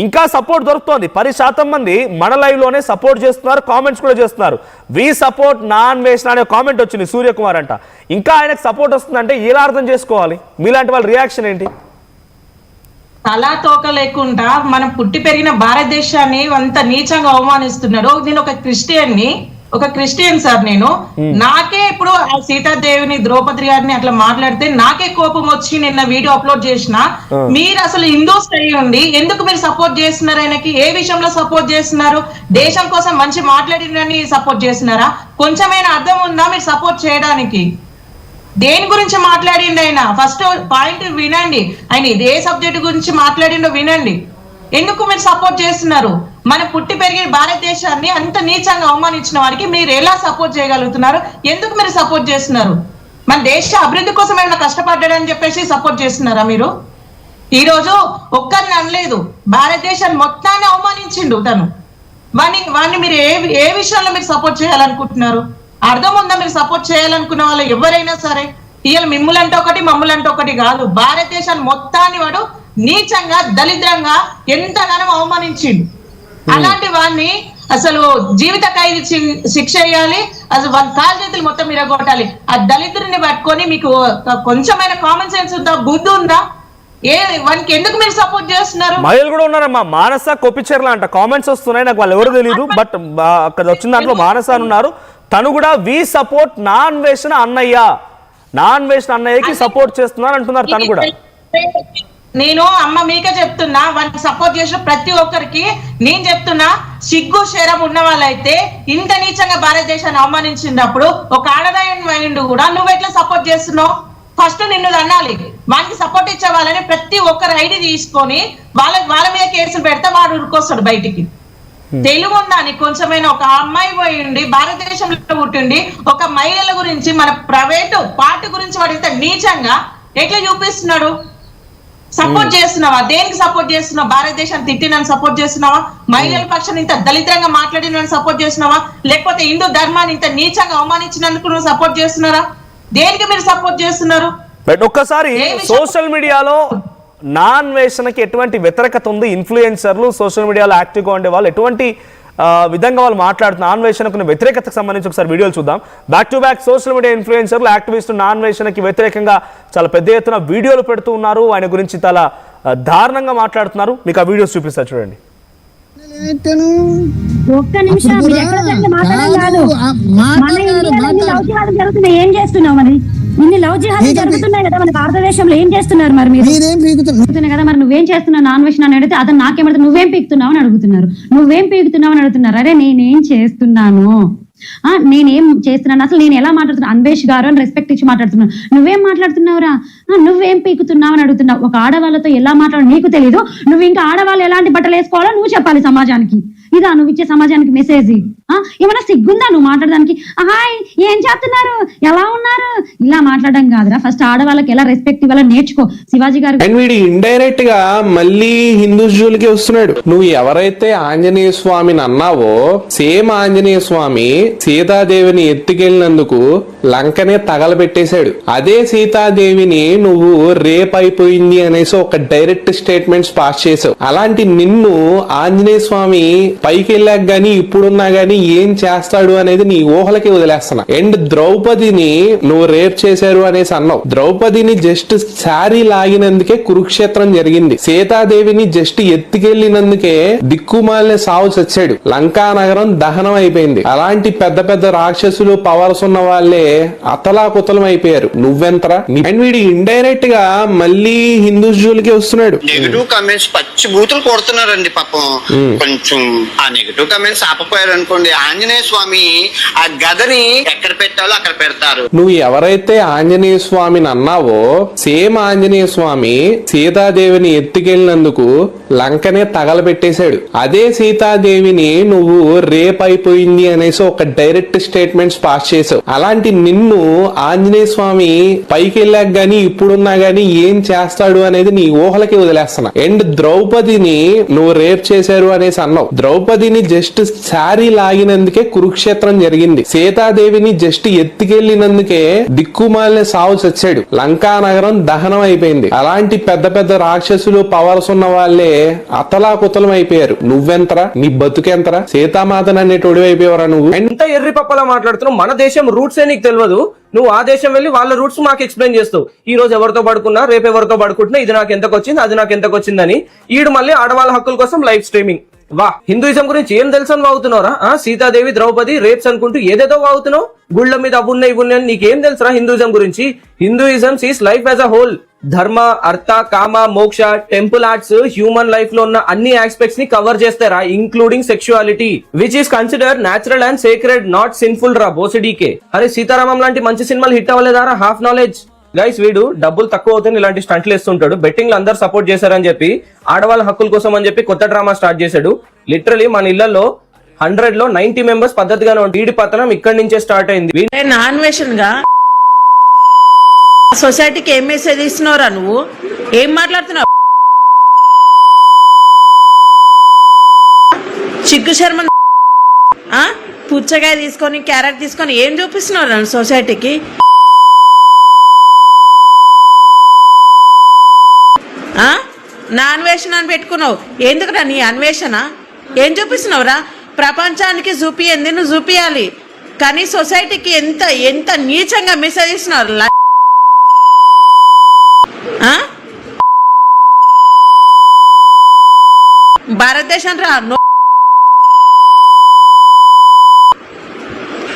ఇంకా సపోర్ట్ దొరుకుతోంది. 10% మంది మన లైవ్లోనే సపోర్ట్ చేస్తున్నారు, కామెంట్స్ కూడా చేస్తున్నారు. వి సపోర్ట్ నాన్ వేషన్ అనే కామెంట్ వచ్చింది సూర్యకుమార్ అంట. ఇంకా ఆయనకు సపోర్ట్ వస్తుందంటే ఎలా అర్థం చేసుకోవాలి? మీలాంటి వాళ్ళ రియాక్షన్ ఏంటి? తలా తోక లేకుండా మనం పుట్టి పెరిగిన భారతదేశాన్ని అంత నీచంగా అవమానిస్తున్నాడు. నేను ఒక క్రిస్టియన్ సార్, నేను నాకే ఇప్పుడు ఆ సీతాదేవిని, ద్రౌపది గారిని అట్లా మాట్లాడితే నాకే కోపం వచ్చి నిన్న వీడియో అప్లోడ్ చేసిన. మీరు అసలు హిందూస్ అయ్యి ఉండి ఎందుకు మీరు సపోర్ట్ చేస్తున్నారు? ఆయనకి ఏ విషయంలో సపోర్ట్ చేస్తున్నారు? దేశం కోసం మంచి మాట్లాడినని సపోర్ట్ చేస్తున్నారా? కొంచెమైనా అర్థం ఉందా మీరు సపోర్ట్ చేయడానికి? దేని గురించి మాట్లాడిండు ఆయన? ఫస్ట్ పాయింట్ వినండి. ఆయన ఇదే సబ్జెక్ట్ గురించి మాట్లాడిండో వినండి. ఎందుకు మీరు సపోర్ట్ చేస్తున్నారు? మన పుట్టి పెరిగిన భారతదేశాన్ని అంత నీచంగా అవమానించిన వారికి మీరు ఎలా సపోర్ట్ చేయగలుగుతున్నారు? ఎందుకు మీరు సపోర్ట్ చేస్తున్నారు? మన దేశ అభివృద్ధి కోసం ఏమైనా కష్టపడ్డాడని చెప్పేసి సపోర్ట్ చేస్తున్నారా మీరు? ఈ రోజు ఒక్కరిని అనలేదు, భారతదేశాన్ని మొత్తాన్ని అవమానించిండు తను. వాడిని మీరు ఏ విషయంలో మీరు సపోర్ట్ చేయాలనుకుంటున్నారు? అర్థం ఉందా? మీరు సపోర్ట్ చేయాలనుకున్న వాళ్ళు ఎవరైనా సరే, ఇవాళ మిమ్ములంటే ఒకటి, మమ్ములంటే ఒకటి కాదు, భారతదేశాన్ని మొత్తాన్ని వాడు నీచంగా, దళిద్రంగా ఎంతగానో అవమానించిండు. అలాంటి వాడిని అసలు జీవిత ఖైదు శిక్ష వేయాలి. అసలు వాళ్ళ కాలు చేతులు మొత్తం ఇరగొట్టాలి. ఆ దళితుడిని పట్టుకొని మీకు కొంచెమైనా కామన్ సెన్స్ ఉందా, బుద్ధి ఉందా? వానికి ఎందుకు మీరు సపోర్ట్ చేస్తున్నారు? మహిళలు కూడా ఉన్నారమ్మా. మానస కొప్పిచెర్ల అంట కామెంట్స్ వస్తున్నాయి, నాకు వాళ్ళు ఎవరు తెలియదు, బట్ అక్కడ వచ్చిన దాంట్లో మానస అని ఉన్నారు. తను కూడా వి సపోర్ట్ నాన్ వేషన్ అన్నయ్య, నాన్ వేషన్ అన్నయ్యకి సపోర్ట్ చేస్తున్నారు అంటున్నారు. తను కూడా నేను అమ్మ మీకే చెప్తున్నా, వానికి సపోర్ట్ చేసిన ప్రతి ఒక్కరికి నేను చెప్తున్నా, సిగ్గు శరం ఉన్న వాళ్ళైతే ఇంత నీచంగా భారతదేశాన్ని అవమానించినప్పుడు ఒక ఆడదాయుడు కూడా నువ్వు ఎట్లా సపోర్ట్ చేస్తున్నావు? ఫస్ట్ నిన్ను అనాలి. వానికి సపోర్ట్ ఇచ్చే వాళ్ళని ప్రతి ఒక్కరు ఐడి తీసుకొని వాళ్ళ మీద కేసులు పెడితే వాడు ఉరుకొస్తాడు బయటికి. తెలుగు ఉందా నీకు కొంచెమైనా? ఒక అమ్మాయి పోయిండి భారతదేశంలో పుట్టిండి ఒక మహిళల గురించి మన ప్రైవేటు పార్టీ గురించి వాడు ఇంత నీచంగా ఎట్లా చూపిస్తున్నాడు? సపోర్ట్ చేస్తున్నావా? దేనికి సపోర్ట్ చేస్తున్నావు? భారతదేశాన్ని తిట్టినని సపోర్ట్ చేస్తున్నావా? మహిళల పక్షాన్ని ఇంత దళితంగా మాట్లాడిన సపోర్ట్ చేస్తున్నావా? లేకపోతే హిందూ ధర్మాన్ని ఇంత నీచంగా అవమానించినందుకు నువ్వు సపోర్ట్ చేస్తున్నారా? దేనికి మీరు సపోర్ట్ చేస్తున్నారు? బట్ ఒక్కసారి సోషల్ మీడియాలో నాన్ వేషన్కి ఎటువంటి వ్యతిరేకత ఉంది? ఇన్ఫ్లుయెన్సర్లు సోషల్ మీడియాలో యాక్టివ్గా ఉండే వాళ్ళు ఎటువంటి విధంగా వాళ్ళు మాట్లాడుతున్న నాన్ వేషన్కు వ్యతిరేకతకు సంబంధించి ఒకసారి వీడియోలు చూద్దాం. Back to back social media ఇన్ఫ్లుయెన్సర్లు యాక్టివిస్టులు నాన్ వేషన్కి వ్యతిరేకంగా చాలా పెద్ద ఎత్తున వీడియోలు పెడుతూ ఉన్నారు. ఆయన గురించి చాలా దారుణంగా మాట్లాడుతున్నారు. మీకు ఆ వీడియోస్ చూపిస్తారు చూడండి. ఒక్క నిమిషం, మీరు ఎక్కడ జరిగిన మాట్లాడడం కాదు. మన ఇండియాలో లవ్ జిహాద్ జరుగుతున్నాయి, ఏం చేస్తున్నావు? మరి ఇన్ని లవ్ జిహాద్ జరుగుతున్నాయి కదా మన భారతదేశంలో, ఏం చేస్తున్నారు? మరి మీరు కదా, మరి నువ్వేం చేస్తున్నావు? నాన్ వెజ్ అని అడిగితే అతను నాకేమంటే నువ్వేం పీకుతున్నావు అని అడుగుతున్నారు. నువ్వేం పీకుతున్నావు అని అడుగుతున్నారు. అరే నేనేం చేస్తున్నాను, నేనేం చేస్తున్నాను, అసలు నేను ఎలా మాట్లాడుతున్నా? అన్వేష్ గారు అని రెస్పెక్ట్ ఇచ్చి మాట్లాడుతున్నాను. నువ్వేం మాట్లాడుతున్నావురా? నువ్వేం పీకుతున్నావు అని అడుగుతున్నావు. ఒక ఆడవాళ్ళతో ఎలా మాట్లాడు నీకు తెలీదు. నువ్వు ఇంకా ఆడవాళ్ళు ఎలాంటి బట్టలు వేసుకోవాలో నువ్వు చెప్పాలి సమాజానికి. ఇదా నువ్వు ఇచ్చే సమాజానికి మెసేజ్? ఏమైనా సిగ్గుందా నువ్వు మాట్లాడడానికి? హాయ్ ఏం చేస్తున్నారు, ఎలా ఉన్నారు, ఇలా మాట్లాడడం కాదురా. ఫస్ట్ ఆడవాళ్ళకి ఎలా రెస్పెక్ట్ ఇవ్వాలో నేర్చుకో. శివాజీ గారు అండ్ వీడు ఇండైరెక్ట్ గా మళ్ళీ హిందూస్ జోలికి వస్తున్నాడు. నువ్వు ఎవరైతే ఆంజనేయ స్వామిని అన్నావో సేమ్ ఆంజనేయ స్వామి సీతాదేవిని ఎత్తుకెళ్ళినందుకు లంకనే తగలబెట్టేశాడు. అదే సీతాదేవిని నువ్వు రేప్ అయిపోయింది అనేసి ఒక డైరెక్ట్ స్టేట్మెంట్స్ పాస్ చేసావు. అలాంటి నిన్ను ఆంజనేయ స్వామి పైకి వెళ్ళాక గానీ ఇప్పుడున్నా గానీ ఏం చేస్తాడు అనేది నీ ఊహలకి వదిలేస్తున్నా. అండ్ ద్రౌపదిని నువ్వు రేప్ చేశారు అనేసి అన్నావు. ద్రౌపదిని జస్ట్ శారీ లాగినందుకే కురుక్షేత్రం జరిగింది. సీతాదేవిని జస్ట్ ఎత్తుకెళ్లినందుకే దిక్కుమాలిన సావు చచ్చాడు. లంకా నగరం దహనం అయిపోయింది. అలాంటి పెద్ద పెద్ద రాక్షసులు పవర్స్ ఉన్న వాళ్ళే అతలాకుతలం అయిపోయారు. నువ్వెంతరా? అండ్ వీడు ఇండైరెక్ట్ గా మళ్ళీ హిందూస్ జోలికి వస్తున్నాడు. నెగిటివ్ కామెంట్స్ పచ్చి బూతులు కొడుతున్నారండి పాపం. కొంచెం ఆ నెగిటివ్ కామెంట్స్ ఆపపోయారు అనుకోండి, ఆంజనేయ స్వామి ఆ గదని ఎక్కడ పెట్టాలో అక్కడ పెడతారు. నువ్వు ఎవరైతే ఆంజనేయ స్వామిని అన్నావో సేమ్ ఆంజనేయ స్వామి సీతాదేవిని ఎత్తుకెళ్ళినందుకు లంకనే తగలబెట్టేశాడు. అదే సీతాదేవిని నువ్వు రేప్ అయిపోయింది అనేసి ఒక డైరెక్ట్ స్టేట్మెంట్స్ పాస్ చేసావు. అలాంటి నిన్ను ఆంజనేయ స్వామి పైకి వెళ్ళాక గానీ ఇప్పుడున్నా గానీ ఏం చేస్తాడు అనేది నీ ఊహలకి వదిలేస్తున్నా. అండ్ ద్రౌపదిని నువ్వు రేప్ చేశారు అనేసి అన్నావు. ద్రౌపదిని జస్ట్ శారీ లాగినందుకే కురుక్షేత్రం జరిగింది. సీతాదేవిని జస్ట్ ఎత్తుకెళ్లినందుకే దిక్కుమాలిన సావు చచ్చాడు. లంకా నగరం దహనం అయిపోయింది. అలాంటి పెద్ద పెద్ద రాక్షసులు పవర్స్ ఉన్న వాళ్ళే అతలాకుతలం అయిపోయారు. నువ్వెంతరా? నీ బతుకెంతరా? సీతామాతను అనేటోడి అయిపోయావరా నువ్వు? ఎంత ఎర్రి పప్పలా మాట్లాడుతున్నావు? మన దేశం రూట్స్ ఏ నీకు తెలియదు. నువ్వు ఆ దేశం వెళ్ళి వాళ్ళ రూట్స్ మాకు ఎక్స్ప్లెయిన్ చేస్తావు. ఈ రోజు ఎవరితో పడుకున్నా, రేపు ఎవరితో పడుకుంటున్నా, ఇది నాకు ఎంతకు వచ్చింది, అది నాకు ఎంతకు వచ్చిందని. ఈడు మళ్ళీ ఆడవాళ్ళ హక్కుల కోసం లైవ్ స్ట్రీమింగ్. వా, హిందూయిజం గురించి ఏం తెలుసు అని వాగుతున్నావురా? సీతాదేవి ద్రౌపది రేప్స్ అనుకుంటూ ఏదేదో వాగుతున్నావు. గుళ్ళ మీద అవున్నాయి ఇవున్నాయి, నీకేం తెలుసురా హిందూయిజం గురించి? Hinduism sees life as a whole. Dharma, artha, కామ, మోక్ష, టెంపుల్ ఆర్ట్స్, హ్యూమన్ లైఫ్ లో ఉన్న అన్ని ఆస్పెక్ట్స్ ని కవర్ చేస్తారా, including sexuality, which is consider natural and sacred, not sinful రా బోసిడీకే. అరే సీతారామం లాంటి మంచి సినిమాలు హిట్ అవ్వలేదారా? Half knowledge guys. వీడు డబ్బులు తక్కువ అవుతుంది ఇలాంటి స్టంట్లు వేస్తుంటాడు. బెట్టింగ్ లో అందరు సపోర్ట్ చేశారని చెప్పి ఆడవాళ్ళ హక్కుల కోసం అని చెప్పి కొత్త డ్రామా స్టార్ట్ చేశాడు. లిటరలీ మన ఇళ్లలో 100 లో 90 మెంబర్స్ పద్ధతిగానే ఉంటుంది. వీడి పతనం ఇక్కడి నుంచే స్టార్ట్ అయింది. నాన్ వేషన్ గా సొసైటీకి ఏం మెసేజ్ ఇస్తున్నావురా? నువ్వు ఏం మాట్లాడుతున్నావు? చిక్కు శర్మ పుచ్చకాయ తీసుకొని క్యారెట్ తీసుకొని ఏం చూపిస్తున్నావు సొసైటీకి? నా అన్వేషణ అని పెట్టుకున్నావు. ఎందుకురా నీ అన్వేషణ? ఏం చూపిస్తున్నావురా? ప్రపంచానికి చూపియంది నువ్వు చూపియాలి, కానీ సొసైటీకి ఎంత ఎంత నీచంగా మెసేజ్ ఇస్తున్నారు. భారతదేశం రా,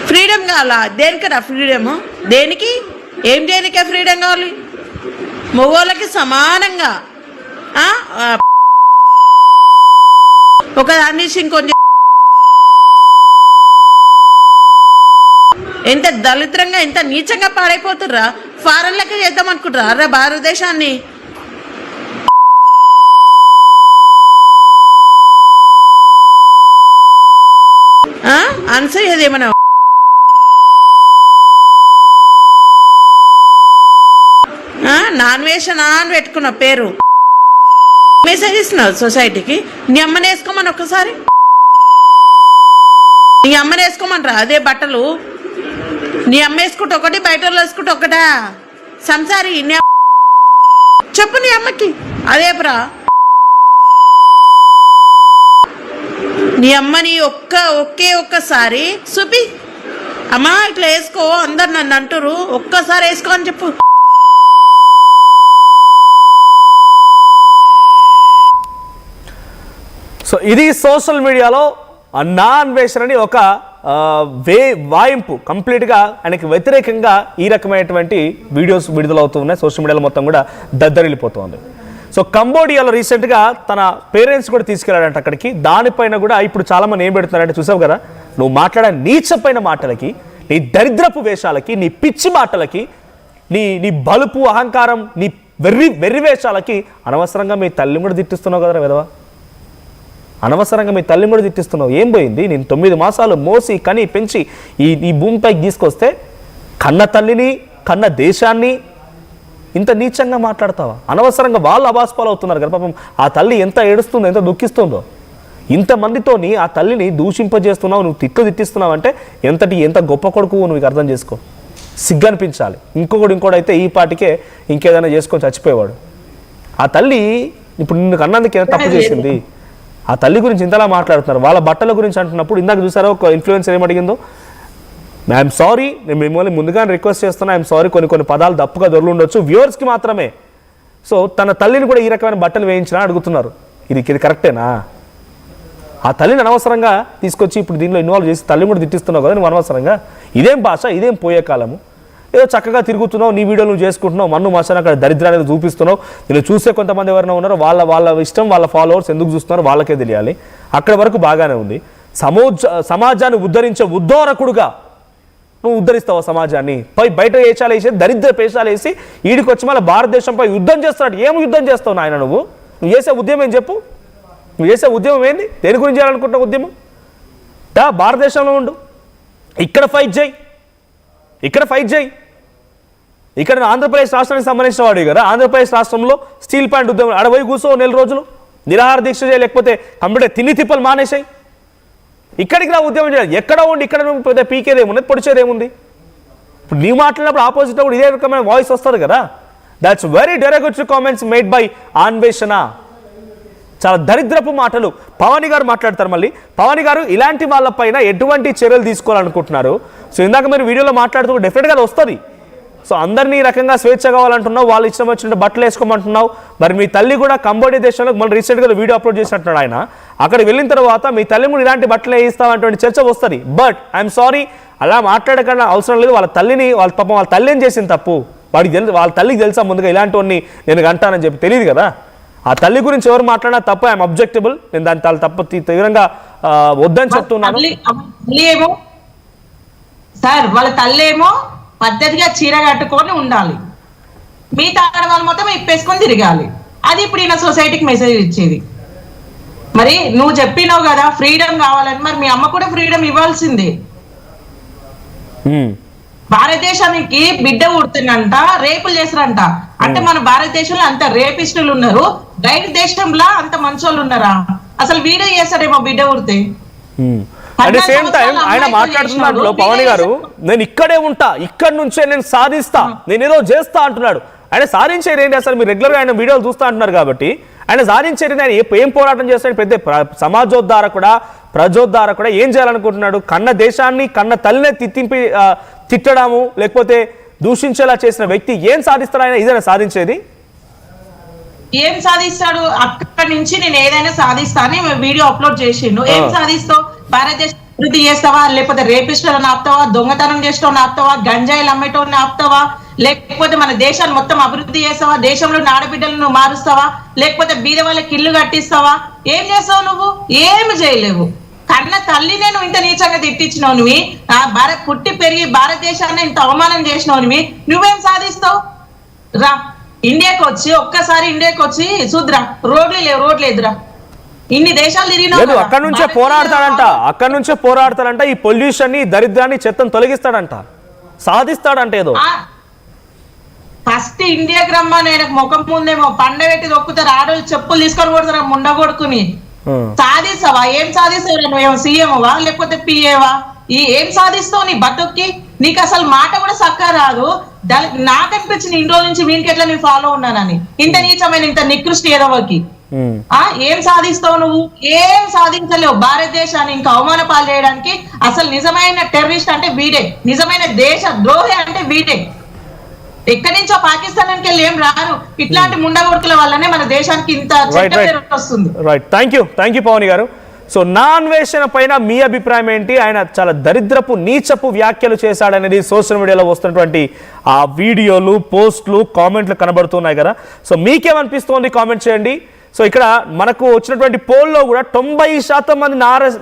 ఫ్రీడమ్ కావాలా? దేనికరా ఫ్రీడమ్? దేనికి? ఏం దేనికే ఫ్రీడమ్ కావాలి? మగవాళ్ళకి సమానంగా ఒక దాన్ని ఇంకొంచెం ఎంత దళిద్రంగా ఎంత నీచంగా పాడైపోతుర్రా. ఫారెన్ లెక్క చేద్దాం అనుకుంటారా అరే భారతదేశాన్ని? అనసూయది ఏమన్నా నాన్ వేషనా అని పెట్టుకున్న పేరు మెసేజ్ ఇస్తున్నావు సొసైటీకి. నీ అమ్మని వేసుకోమని ఒక్కసారి, నీ అమ్మని వేసుకోమనరా అదే బట్టలు. నీ అమ్మ వేసుకుంటే ఒకటి, బయట వాళ్ళు వేసుకుంటే ఒకటా? సంసారి చెప్పు నీ అమ్మకి అదే బ్రా. నీ అమ్మని ఒక్కసారి చూపి, అమ్మా ఇట్లా వేసుకో, అందరు నన్ను అంటారు, ఒక్కసారి వేసుకో అని చెప్పు. సో ఇది సోషల్ మీడియాలో నా అన్వేషణ అని ఒక వాయింపు కంప్లీట్గా ఆయనకి వ్యతిరేకంగా ఈ రకమైనటువంటి వీడియోస్ విడుదలవుతూ ఉన్నాయి. సోషల్ మీడియాలో మొత్తం కూడా దద్దరిల్లిపోతుంది. సో కంబోడియాలో రీసెంట్గా తన పేరెంట్స్ కూడా తీసుకెళ్ళాడంట అక్కడికి. దానిపైన కూడా ఇప్పుడు చాలామంది ఏం పెడుతున్నారంటే చూసావు కదా, నువ్వు మాట్లాడే నీచపైన మాటలకి, నీ దరిద్రపు వేషాలకి, నీ పిచ్చి మాటలకి, నీ బలుపు అహంకారం, నీ వెర్రి వేషాలకి అనవసరంగా మీ తల్లిని కూడా తిట్టిస్తున్నావు కదరా విధవా. అనవసరంగా మీ తల్లిని కూడా తిట్టిస్తున్నావు. ఏం పోయింది? నేను 9 మాసాలు మోసి కని పెంచి ఈ భూమిపైకి తీసుకొస్తే కన్న తల్లిని, కన్న దేశాన్ని ఇంత నీచంగా మాట్లాడతావా? అనవసరంగా వాళ్ళు అబాస్పాలు అవుతున్నారు కదా పాపం. ఆ తల్లి ఎంత ఏడుస్తుందో, ఎంత దుఃఖిస్తుందో. ఇంతమందితోని ఆ తల్లిని దూషింపజేస్తున్నావు, నువ్వు తిట్టిస్తున్నావు అంటే ఎంత గొప్ప కొడుకు నువ్వు అర్థం చేసుకో. సిగ్గనిపించాలి. ఇంకోడైతే ఈ పాటికే ఇంకేదైనా చేసుకొని చచ్చిపోయేవాడు. ఆ తల్లి ఇప్పుడు నిన్ను కన్నందుకు తప్పు చేసింది. ఆ తల్లి గురించి ఇంతలా మాట్లాడుతున్నారు. వాళ్ళ బట్టల గురించి అంటున్నప్పుడు ఇందాక చూసారా ఒక ఇన్ఫ్లుయెన్సర్ ఏమడిగిందో, ఐఎమ్ సారీ, నేను మిమ్మల్ని ముందుగానే రిక్వెస్ట్ చేస్తున్నా, ఐఎమ్ సారీ, కొన్ని పదాలు తప్పుగా దొరలు ఉండొచ్చు వ్యూవర్స్కి మాత్రమే. సో తన తల్లిని కూడా ఈ రకమైన బట్టలు వేయించినా అడుగుతున్నారు. ఇది కరెక్టేనా? ఆ తల్లిని అనవసరంగా తీసుకొచ్చి ఇప్పుడు దీనిలో ఇన్వాల్వ్ చేసి తల్లిని కూడా తిట్టిస్తున్నావు కదా నువ్వు అనవసరంగా. ఇదేం భాష, ఇదేం పోయే కాలము? ఏదో చక్కగా తిరుగుతున్నావు, నీ వీడియోలు నువ్వు చేసుకుంటున్నావు, మన్ను మసాను అక్కడ దరిద్రాన్ని చూపిస్తున్నావు. నేను చూసే కొంతమంది ఎవరైనా ఉన్నారో వాళ్ళ ఇష్టం, వాళ్ళ ఫాలోవర్స్ ఎందుకు చూస్తున్నారో వాళ్ళకే తెలియాలి. అక్కడి వరకు బాగానే ఉంది. సమాజాన్ని ఉద్ధరించే ఉద్ధోరకుడుగా నువ్వు ఉద్ధరిస్తావు సమాజాన్ని. బయట వేషాలు వేసి, దరిద్ర పేషాలు వేసి ఈడికి వచ్చి మళ్ళీ భారతదేశంపై యుద్ధం చేస్తున్నాడు. ఏం యుద్ధం చేస్తావు నాయన? నువ్వు చేసే ఉద్యమం ఏం చెప్పు? నువ్వు చేసే ఉద్యమం ఏంది? దేని గురించి చేయాలనుకుంటున్నావు ఉద్యమం? భారతదేశంలో ఉండు, ఇక్కడ ఫైట్ చేయి. ఇక్కడ ఆంధ్రప్రదేశ్ రాష్ట్రానికి సంబంధించిన వాడు కదా. ఆంధ్రప్రదేశ్ రాష్ట్రంలో స్టీల్ ప్లాంట్ ఉద్యమం అడవై కూర్చో 4 రోజులు నిరాహార దీక్ష చేయాలి, లేకపోతే కంప్లీట్ తిని తిప్పలు మానేసాయి. ఇక్కడికి రా ఉద్యమం చేయాలి. ఎక్కడ ఉండి ఇక్కడ పెద్ద పీకేదేముంది, పొడిచేదేముంది? ఇప్పుడు నీవు మాట్లాడినప్పుడు ఆపోజిట్ కూడా ఇదే రకమైన వాయిస్ వస్తుంది కదా. That's very derogatory comments made by Anveshana. చాలా దరిద్రపు మాటలు పవన్ గారు మాట్లాడతారు. మళ్ళీ పవన్ గారు ఇలాంటి వాళ్ళపైన ఎటువంటి చర్యలు తీసుకోవాలనుకుంటున్నారు? సో ఇందాక మీరు వీడియోలో మాట్లాడుతూ డెఫినెట్గా అది వస్తుంది. సో అందరినీ ఈ రకంగా స్వేచ్ఛ కావాలంటున్నావు, వాళ్ళు ఇష్టం వచ్చినట్టు బట్టలు వేసుకోమంటున్నావు. మరి మీ తల్లి కూడా కంబోడియా దేశంలో మనం రీసెంట్గా వీడియో అప్లోడ్ చేసినట్టున్నాడు ఆయన. అక్కడ వెళ్ళిన తర్వాత మీ తల్లి కూడా ఇలాంటి బట్టలు వేయిస్తామనేటువంటి చర్చ వస్తుంది. బట్ ఐఎమ్ సారీ, అలా మాట్లాడకుండా అవసరం లేదు. వాళ్ళ తల్లి ఏం చేసింది తప్పు? వాళ్ళ తల్లికి తెలుసా ముందుగా ఇలాంటివన్నీ నేను అంటానని చెప్పి? తెలియదు కదా. ఆ తల్లి గురించి ఎవరు మాట్లాడినా తప్పు. ఐఎమ్ అబ్జెక్టబుల్. నేను దాని తప్పు తీవ్రంగా వద్దని చెప్తున్నాను. సార్ వాళ్ళ తల్లి ఏమో పద్ధతిగా చీర కట్టుకొని ఉండాలి, మిగతా ఆడవాళ్ళు మొత్తం ఇప్పేసుకొని తిరగాలి. అది ఇప్పుడు ఈయన సొసైటీకి మెసేజ్ ఇచ్చేది. మరి నువ్వు చెప్పినావు కదా ఫ్రీడమ్ కావాలని, మరి మీ అమ్మ కూడా ఫ్రీడమ్ ఇవ్వాల్సిందే. భారతదేశానికి బిడ్డ పుడుతుందంట, రేపులు చేస్తారంట. అంటే మన భారతదేశంలో అంత రేపిస్టులు ఉన్నారు, బయట దేశంలో అంత మంచోళ్ళు ఉన్నారా? అసలు వీడియో చేస్తారేమో బిడ్డ పుడితే. అట్ ది సేమ్ టైం ఆయన మాట్లాడుతున్న దాంట్లో పవన్ గారు నేను ఇక్కడే ఉంటా, ఇక్కడ నుంచే నేను సాధిస్తా, నేను ఏదో చేస్తా అంటున్నాడు. ఆయన సాధించేది ఏంటి అసలు? మీరు రెగ్యులర్గా ఆయన వీడియోలు చూస్తా అంటున్నారు కాబట్టి ఆయన సాధించేది ఆయన ఏం పోరాటం చేస్తాడు? పెద్ద సమాజోద్ధారకుడా, ప్రజోద్ధారకుడా ఏం చేయాలనుకుంటున్నాడు? కన్న దేశాన్ని, కన్న తల్లినే తిట్టడము లేకపోతే దూషించేలా చేసిన వ్యక్తి ఏం సాధిస్తాడు? ఆయన ఇదేనా సాధించేది? ఏం సాధిస్తాడు? అక్కడి నుంచి నేను ఏదైనా సాధిస్తా అని వీడియో అప్లోడ్ చేసిండు. ఏం సాధిస్తావు? భారతదేశం అభివృద్ధి చేస్తావా? లేకపోతే రేపిస్టులను ఆపుతావా? దొంగతనం చేసేటోని ఆపుతావా? గంజాయిలు అమ్మేటోని ఆపుతావా? లేకపోతే మన దేశాన్ని మొత్తం అభివృద్ధి చేస్తావా? దేశంలో ఆడబిడ్డలను మారుస్తావా? లేకపోతే బీద వాళ్ళకి ఇల్లు కట్టిస్తావా? ఏం చేస్తావు నువ్వు? ఏమి చేయలేవు. కన్న తల్లినే నువ్వు ఇంత నీచంగా తిట్టించినావు. నువ్వు పుట్టి పెరిగి భారతదేశాన్ని ఇంత అవమానం చేసినావు. నువ్వేం సాధిస్తావు? రా ఇండియాకి వచ్చి ఒక్కసారి ఇండియాకి వచ్చి చూద్దురా, రోడ్లు లేదురా. ఇన్ని దేశాలు తిరిగినావు. అక్కడ నుంచే పోరాడతాడంట. ఈ పొల్యూషన్ ని, దరిద్రాన్ని, చెత్తను తొలగిస్తాడంట, సాధిస్తాడంట. ఏదో ఫస్ట్ ఇండియాకి రమ్మని ఆయనకు ముఖం ముందేమో పండబెట్టి దొక్కుతారు. ఆడోళ్ళు చెప్పులు తీసుకొని కొడతారా ముండ కొడుకుని. సాధిస్తావా? ఏం సాధిస్తావు? నువ్వేమో సీఎంవా లేకపోతే పిఏవా? ఏం సాధిస్తావు నీ బతుక్కి? నీకు అసలు మాట కూడా చక్కగా రాదు. దానికి నాకు అనిపించింది ఇన్ని రోజుల నుంచి వీనికి ఎట్లా నేను ఫాలో ఉన్నానని. ఇంత నీచమైన ఇంత నికృష్టి ఏదోకి ఏం సాధిస్తావు నువ్వు? ఏం సాధించలేవు. భారతదేశాన్ని ఇంకా అవమాన పాలు చేయడానికి అసలు నిజమైన టెర్రరిస్ట్ అంటే వీడే, నిజమైన దేశ ద్రోహి అంటే వీడే. ఎక్కడి నుంచో పాకిస్తాన్ వెళ్ళి ఏం రారు. ఇట్లాంటి ముండగొడుకుల వల్లనే మన దేశానికి ఇంత చెడ్డ పేరు వస్తుంది. రైట్, థ్యాంక్ యూ పవన్ గారు. సో నా అన్వేషణ పైన మీ అభిప్రాయం ఏంటి? ఆయన చాలా దరిద్రపు నీచపు వ్యాఖ్యలు చేశాడనేది సోషల్ మీడియాలో వస్తున్నటువంటి ఆ వీడియోలు, పోస్టులు, కామెంట్లు కనబడుతున్నాయి కదా. సో మీకేమనిపిస్తోంది కామెంట్ చేయండి. సో ఇక్కడ మనకు వచ్చినటువంటి పోల్లో కూడా 90% మంది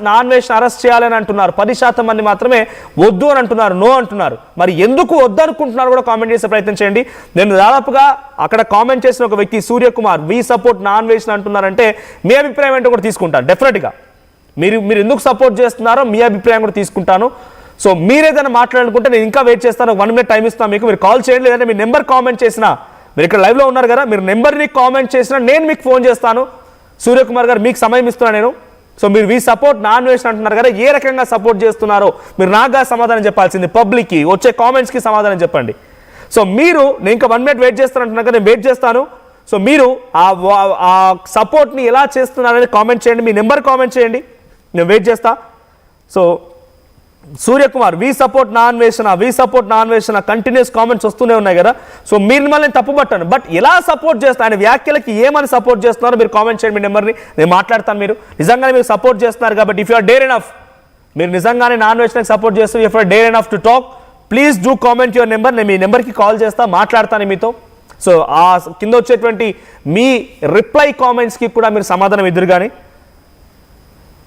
నా అన్వేషణ అరెస్ట్ చేయాలని అంటున్నారు, 10% మంది మాత్రమే వద్దు అని అంటున్నారు, నో అంటున్నారు. మరి ఎందుకు వద్దు అనుకుంటున్నారు కూడా కామెంట్ చేసే ప్రయత్నం చేయండి. నేను దాదాపుగా అక్కడ కామెంట్ చేసిన ఒక వ్యక్తి సూర్యకుమార్, వి సపోర్ట్ నా అన్వేషణ అంటున్నారంటే మీ అభిప్రాయం ఏంటో కూడా తీసుకుంటాను. డెఫినెట్గా మీరు ఎందుకు సపోర్ట్ చేస్తున్నారో మీ అభిప్రాయం కూడా తీసుకుంటాను. సో మీరేదైనా మాట్లాడాలనుకుంటే నేను ఇంకా వెయిట్ చేస్తాను. 1 minute టైం ఇస్తాను మీకు. మీరు కాల్ చేయండి, లేదంటే మీ నెంబర్ కామెంట్ చేసినా, మీరు ఇక్కడ లైవ్లో ఉన్నారు కదా, మీరు నెంబర్ని కామెంట్ చేసినా నేను మీకు ఫోన్ చేస్తాను. సూర్యకుమార్ గారు మీకు సమయం ఇస్తున్నాను నేను. సో మీరు వి సపోర్ట్ నా అన్వేషణ అంటున్నారు కదా, ఏ రకంగా సపోర్ట్ చేస్తున్నారో మీరు నాగా సమాధానం చెప్పాల్సింది. పబ్లిక్కి వచ్చే కామెంట్స్కి సమాధానం చెప్పండి. సో మీరు నేను ఇంకా 1 minute వెయిట్ చేస్తానంటున్నారు కదా, నేను వెయిట్ చేస్తాను. సో మీరు ఆ సపోర్ట్ని ఎలా చేస్తున్నారని కామెంట్ చేయండి, మీ నెంబర్ కామెంట్ చేయండి, నేను వెయిట్ చేస్తా. సో సూర్యకుమార్, వి సపోర్ట్ నా అన్వేషణ కంటిన్యూస్ కామెంట్స్ వస్తూనే ఉన్నాయి కదా. సో మీరు మళ్ళీ తప్పుపట్టాను, బట్ ఎలా సపోర్ట్ చేస్తాను, ఆయన వ్యాఖ్యలకి ఏమని సపోర్ట్ చేస్తున్నారో మీరు కామెంట్ చేయండి. మీ నెంబర్ని నేను మాట్లాడతాను. మీరు నిజంగానే మీరు సపోర్ట్ చేస్తున్నారు కాబట్టి, if you or dare enough, మీరు నిజంగానే నా అన్వేషణకి సపోర్ట్ చేస్తూ if you or dare enough to talk, please do comment your number. నేను మీ నెంబర్కి కాల్ చేస్తా, మాట్లాడతాను మీతో. సో ఆ కింద వచ్చేటువంటి మీ రిప్లై కామెంట్స్కి కూడా మీరు సమాధానం ఎదురు. కానీ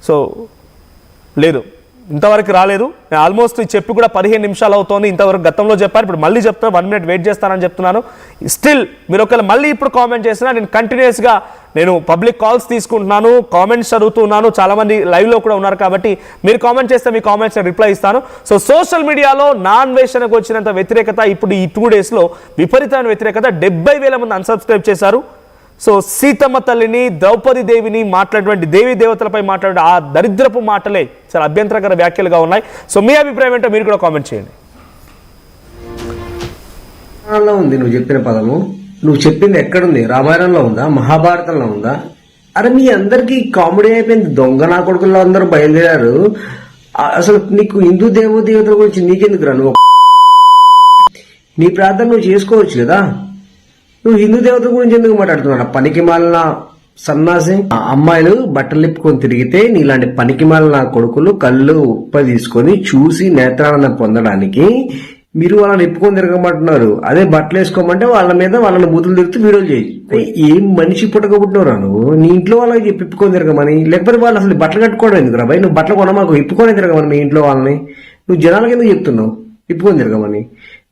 సో లేదు, ఇంతవరకు రాలేదు. నేను ఆల్మోస్ట్ చెప్పి కూడా 15 నిమిషాలు అవుతోంది. ఇంతవరకు గతంలో చెప్పారు, ఇప్పుడు మళ్ళీ చెప్తాను. 1 minute వెయిట్ చేస్తానని చెప్తున్నాను. స్టిల్ మీరు ఒకవేళ మళ్ళీ ఇప్పుడు కామెంట్ చేసినా నేను కంటిన్యూస్గా నేను పబ్లిక్ కాల్స్ తీసుకుంటున్నాను, కామెంట్స్ చదువుతున్నాను. చాలామంది లైవ్లో కూడా ఉన్నారు కాబట్టి మీరు కామెంట్ చేస్తే మీ కామెంట్స్ రిప్లై ఇస్తాను. సో సోషల్ మీడియాలో నా అన్వేషణకు వచ్చినంత వ్యతిరేకత ఇప్పుడు ఈ 2 daysలో విపరీతమైన వ్యతిరేకత. 70,000 మంది అన్సబ్స్క్రైబ్ చేశారు. సో సీతమ్మ తల్లిని, ద్రౌపది దేవిని మాట్లాడేటువంటి దేవీ దేవతలపై మాట్లాడే ఆ దరిద్రపు మాటలే చాలా అభ్యంతరకర వ్యాఖ్యలుగా ఉన్నాయి. సో మీ అభిప్రాయం ఏంటో మీరు కూడా కామెంట్ చేయండి. ఉంది నువ్వు చెప్పిన పదము, నువ్వు చెప్పింది ఎక్కడుంది? రామాయణంలో ఉందా? మహాభారతంలో ఉందా? అరే మీ అందరికి కామెడీ అయిపోయింది. దొంగ నా కొడుకుల్లో అందరూ బయలుదేరారు. అసలు నీకు హిందూ దేవతల గురించి నీకెందుకు రా? నువ్వు నీ ప్రార్థన నువ్వు చేసుకోవచ్చు కదా. నువ్వు హిందూ దేవతల గురించి ఎందుకు మాట్లాడుతున్నావు? పనికి మాలిన సన్నాసి. అమ్మాయిలు బట్టలు ఇప్పుకొని తిరిగితే నీలాంటి పనికి మాలిన కొడుకులు కళ్ళు ఉప్ప తీసుకొని చూసి నేత్రానందం పొందడానికి మీరు వాళ్ళని ఇప్పుకొని తిరగమంటున్నారు. అదే బట్టలు వేసుకోమంటే వాళ్ళ మీద వాళ్ళని బూతులు తిరుగుతూ వీడియోలు చేయి. ఏం మనిషి పుట్టకబుట్టినవరా నువ్వు? నీ ఇంట్లో వాళ్ళకి చెప్పి ఇప్పుకొని తిరగమని. లేకపోతే వాళ్ళు అసలు బట్టలు కట్టుకోవడం ఎందుకు రా భయ్? నువ్వు బట్టలు కొనమాకు, ఇప్పుకొని తిరగమని మీ ఇంట్లో వాళ్ళని. నువ్వు జనాలకి ఎందుకు చెప్తున్నావు ఇప్పుకొని తిరగమని?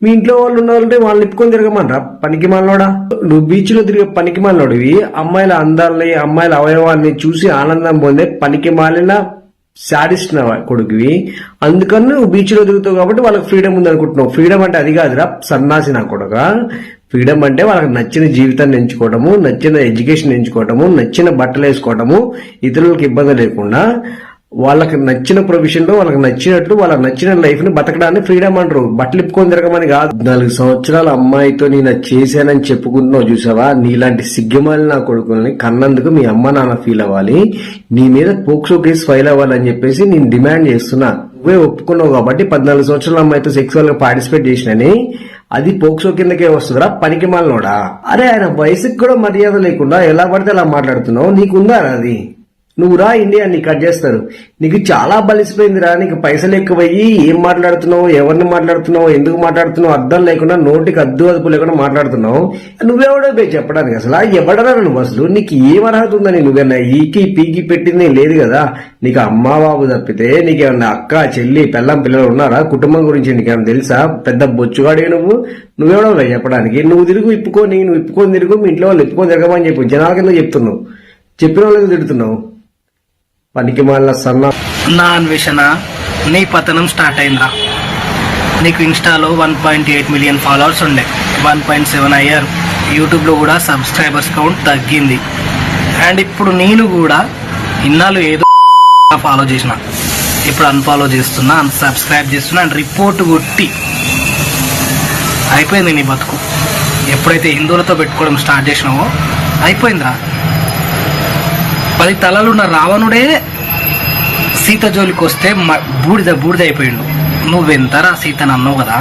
మీ ఇంట్లో వాళ్ళు ఉన్న వాళ్ళంటే వాళ్ళని ఇప్పుకొని తిరగమనరా పనికి మాలనోడా? నువ్వు బీచ్ లో తిరిగే పనికి మాలనోడివి. అమ్మాయిల అందాలని, అమ్మాయిల అవయవాన్ని చూసి ఆనందం పొందే పనికి మాలిన శాడిస్ట్ కొడుకువి. అందుకని నువ్వు బీచ్ లో తిరుగుతావు కాబట్టి వాళ్ళకి ఫ్రీడమ్ ఉంది అనుకుంటున్నావు. ఫ్రీడమ్ అంటే అది కాదురా సన్నాసి నా కొడుక. ఫ్రీడమ్ అంటే వాళ్ళకి నచ్చిన జీవితాన్ని ఎంచుకోవటము, నచ్చిన ఎడ్యుకేషన్ ఎంచుకోవటము, నచ్చిన బట్టలు వేసుకోవటము, ఇతరులకు ఇబ్బంది లేకుండా వాళ్ళకి నచ్చిన ప్రొఫెషన్ లో వాళ్ళకి నచ్చినట్లు వాళ్ళకి నచ్చిన లైఫ్ ని బతకడాన్ని ఫ్రీడమ్ అంటారు. బట్టలు ఇప్పుకొని తిరగమని కాదు. 4 సంవత్సరాల అమ్మాయితో నేను చేశానని చెప్పుకుంటున్నావు చూసావా? నీలాంటి సిగ్గుమాలి నా కొడుకుల్ని కన్నందుకు మీ అమ్మ నాన్న ఫీల్ అవ్వాలి. నీ మీద పోక్సో కేసు ఫైల్ అవ్వాలని చెప్పేసి నేను డిమాండ్ చేస్తున్నా. నువ్వే ఒప్పుకున్నావు కాబట్టి 14 సంవత్సరాల అమ్మాయితో సెక్సువల్ గా పార్టిసిపేట్ చేసినని అది పోక్సో కిందకే వస్తుందిరా పనికి మాలినోడా. అరే ఆయన వయసుకి కూడా మర్యాద లేకుండా ఎలా పడితే అలా మాట్లాడుతున్నావు. నీకుందా అది? నువ్వు రా ఇండియా, నీ కట్ చేస్తారు. నీకు చాలా బలిసిపోయిందిరా, నీకు పైసలు ఎక్కువయ్యి ఏం మాట్లాడుతున్నావు, ఎవరిని మాట్లాడుతున్నావు, ఎందుకు మాట్లాడుతున్నావు అర్థం లేకుండా, నోటికి అద్దు అదుపు లేకుండా మాట్లాడుతున్నావు. నువ్వెవడో పోయి చెప్పడానికి? అసలు ఎవడరా నువ్వు? అసలు నీకు ఏం అర్హత ఉందని? నువ్వేనా ఈకి పీకి పెట్టింది లేదు కదా. నీకు అమ్మా బాబు తప్పితే నీకేమన్నా అక్క చెల్లి పెళ్ళం పిల్లలు ఉన్నారా? కుటుంబం గురించి నీకేమన్నా తెలుసా? పెద్ద బొచ్చుగాడివి నువ్వెవడో పోయి చెప్పడానికి? నువ్వు తిరుగు ఇప్పుకొని, నువ్వు ఇప్పుకొని తిరుగు, మీ ఇంట్లో వాళ్ళు ఇప్పుకొని తిరగమని చెప్పు. జనాల కింద చెప్తున్నావు, చెప్పిన వాళ్ళకి తిడుతున్నావు. పనికి మాల సన్న నా అన్వేషణ, నీ పతనం స్టార్ట్ అయిందా? నీకు ఇన్స్టాలో 1.8 మిలియన్ ఫాలోవర్స్ ఉండే, 1.7 అయ్యారు. యూట్యూబ్లో కూడా సబ్స్క్రైబర్స్ కౌంట్ తగ్గింది. అండ్ ఇప్పుడు నేను కూడా ఇన్నాళ్ళు ఏదో ఫాలో చేసిన, ఇప్పుడు అన్ఫాలో చేస్తున్నా, అన్సబ్స్క్రైబ్ చేస్తున్నా, అండ్ రిపోర్ట్ కొట్టి అయిపోయింది నీ బతుకు. ఎప్పుడైతే హిందువులతో పెట్టుకోవడం స్టార్ట్ చేసినావో అయిపోయిందిరా. 10 తలలున్న రావణుడే సీత జోలికి వస్తే బూడిద అయిపోయిండు. నువ్వెంతరా సీతను అన్నావు కదా.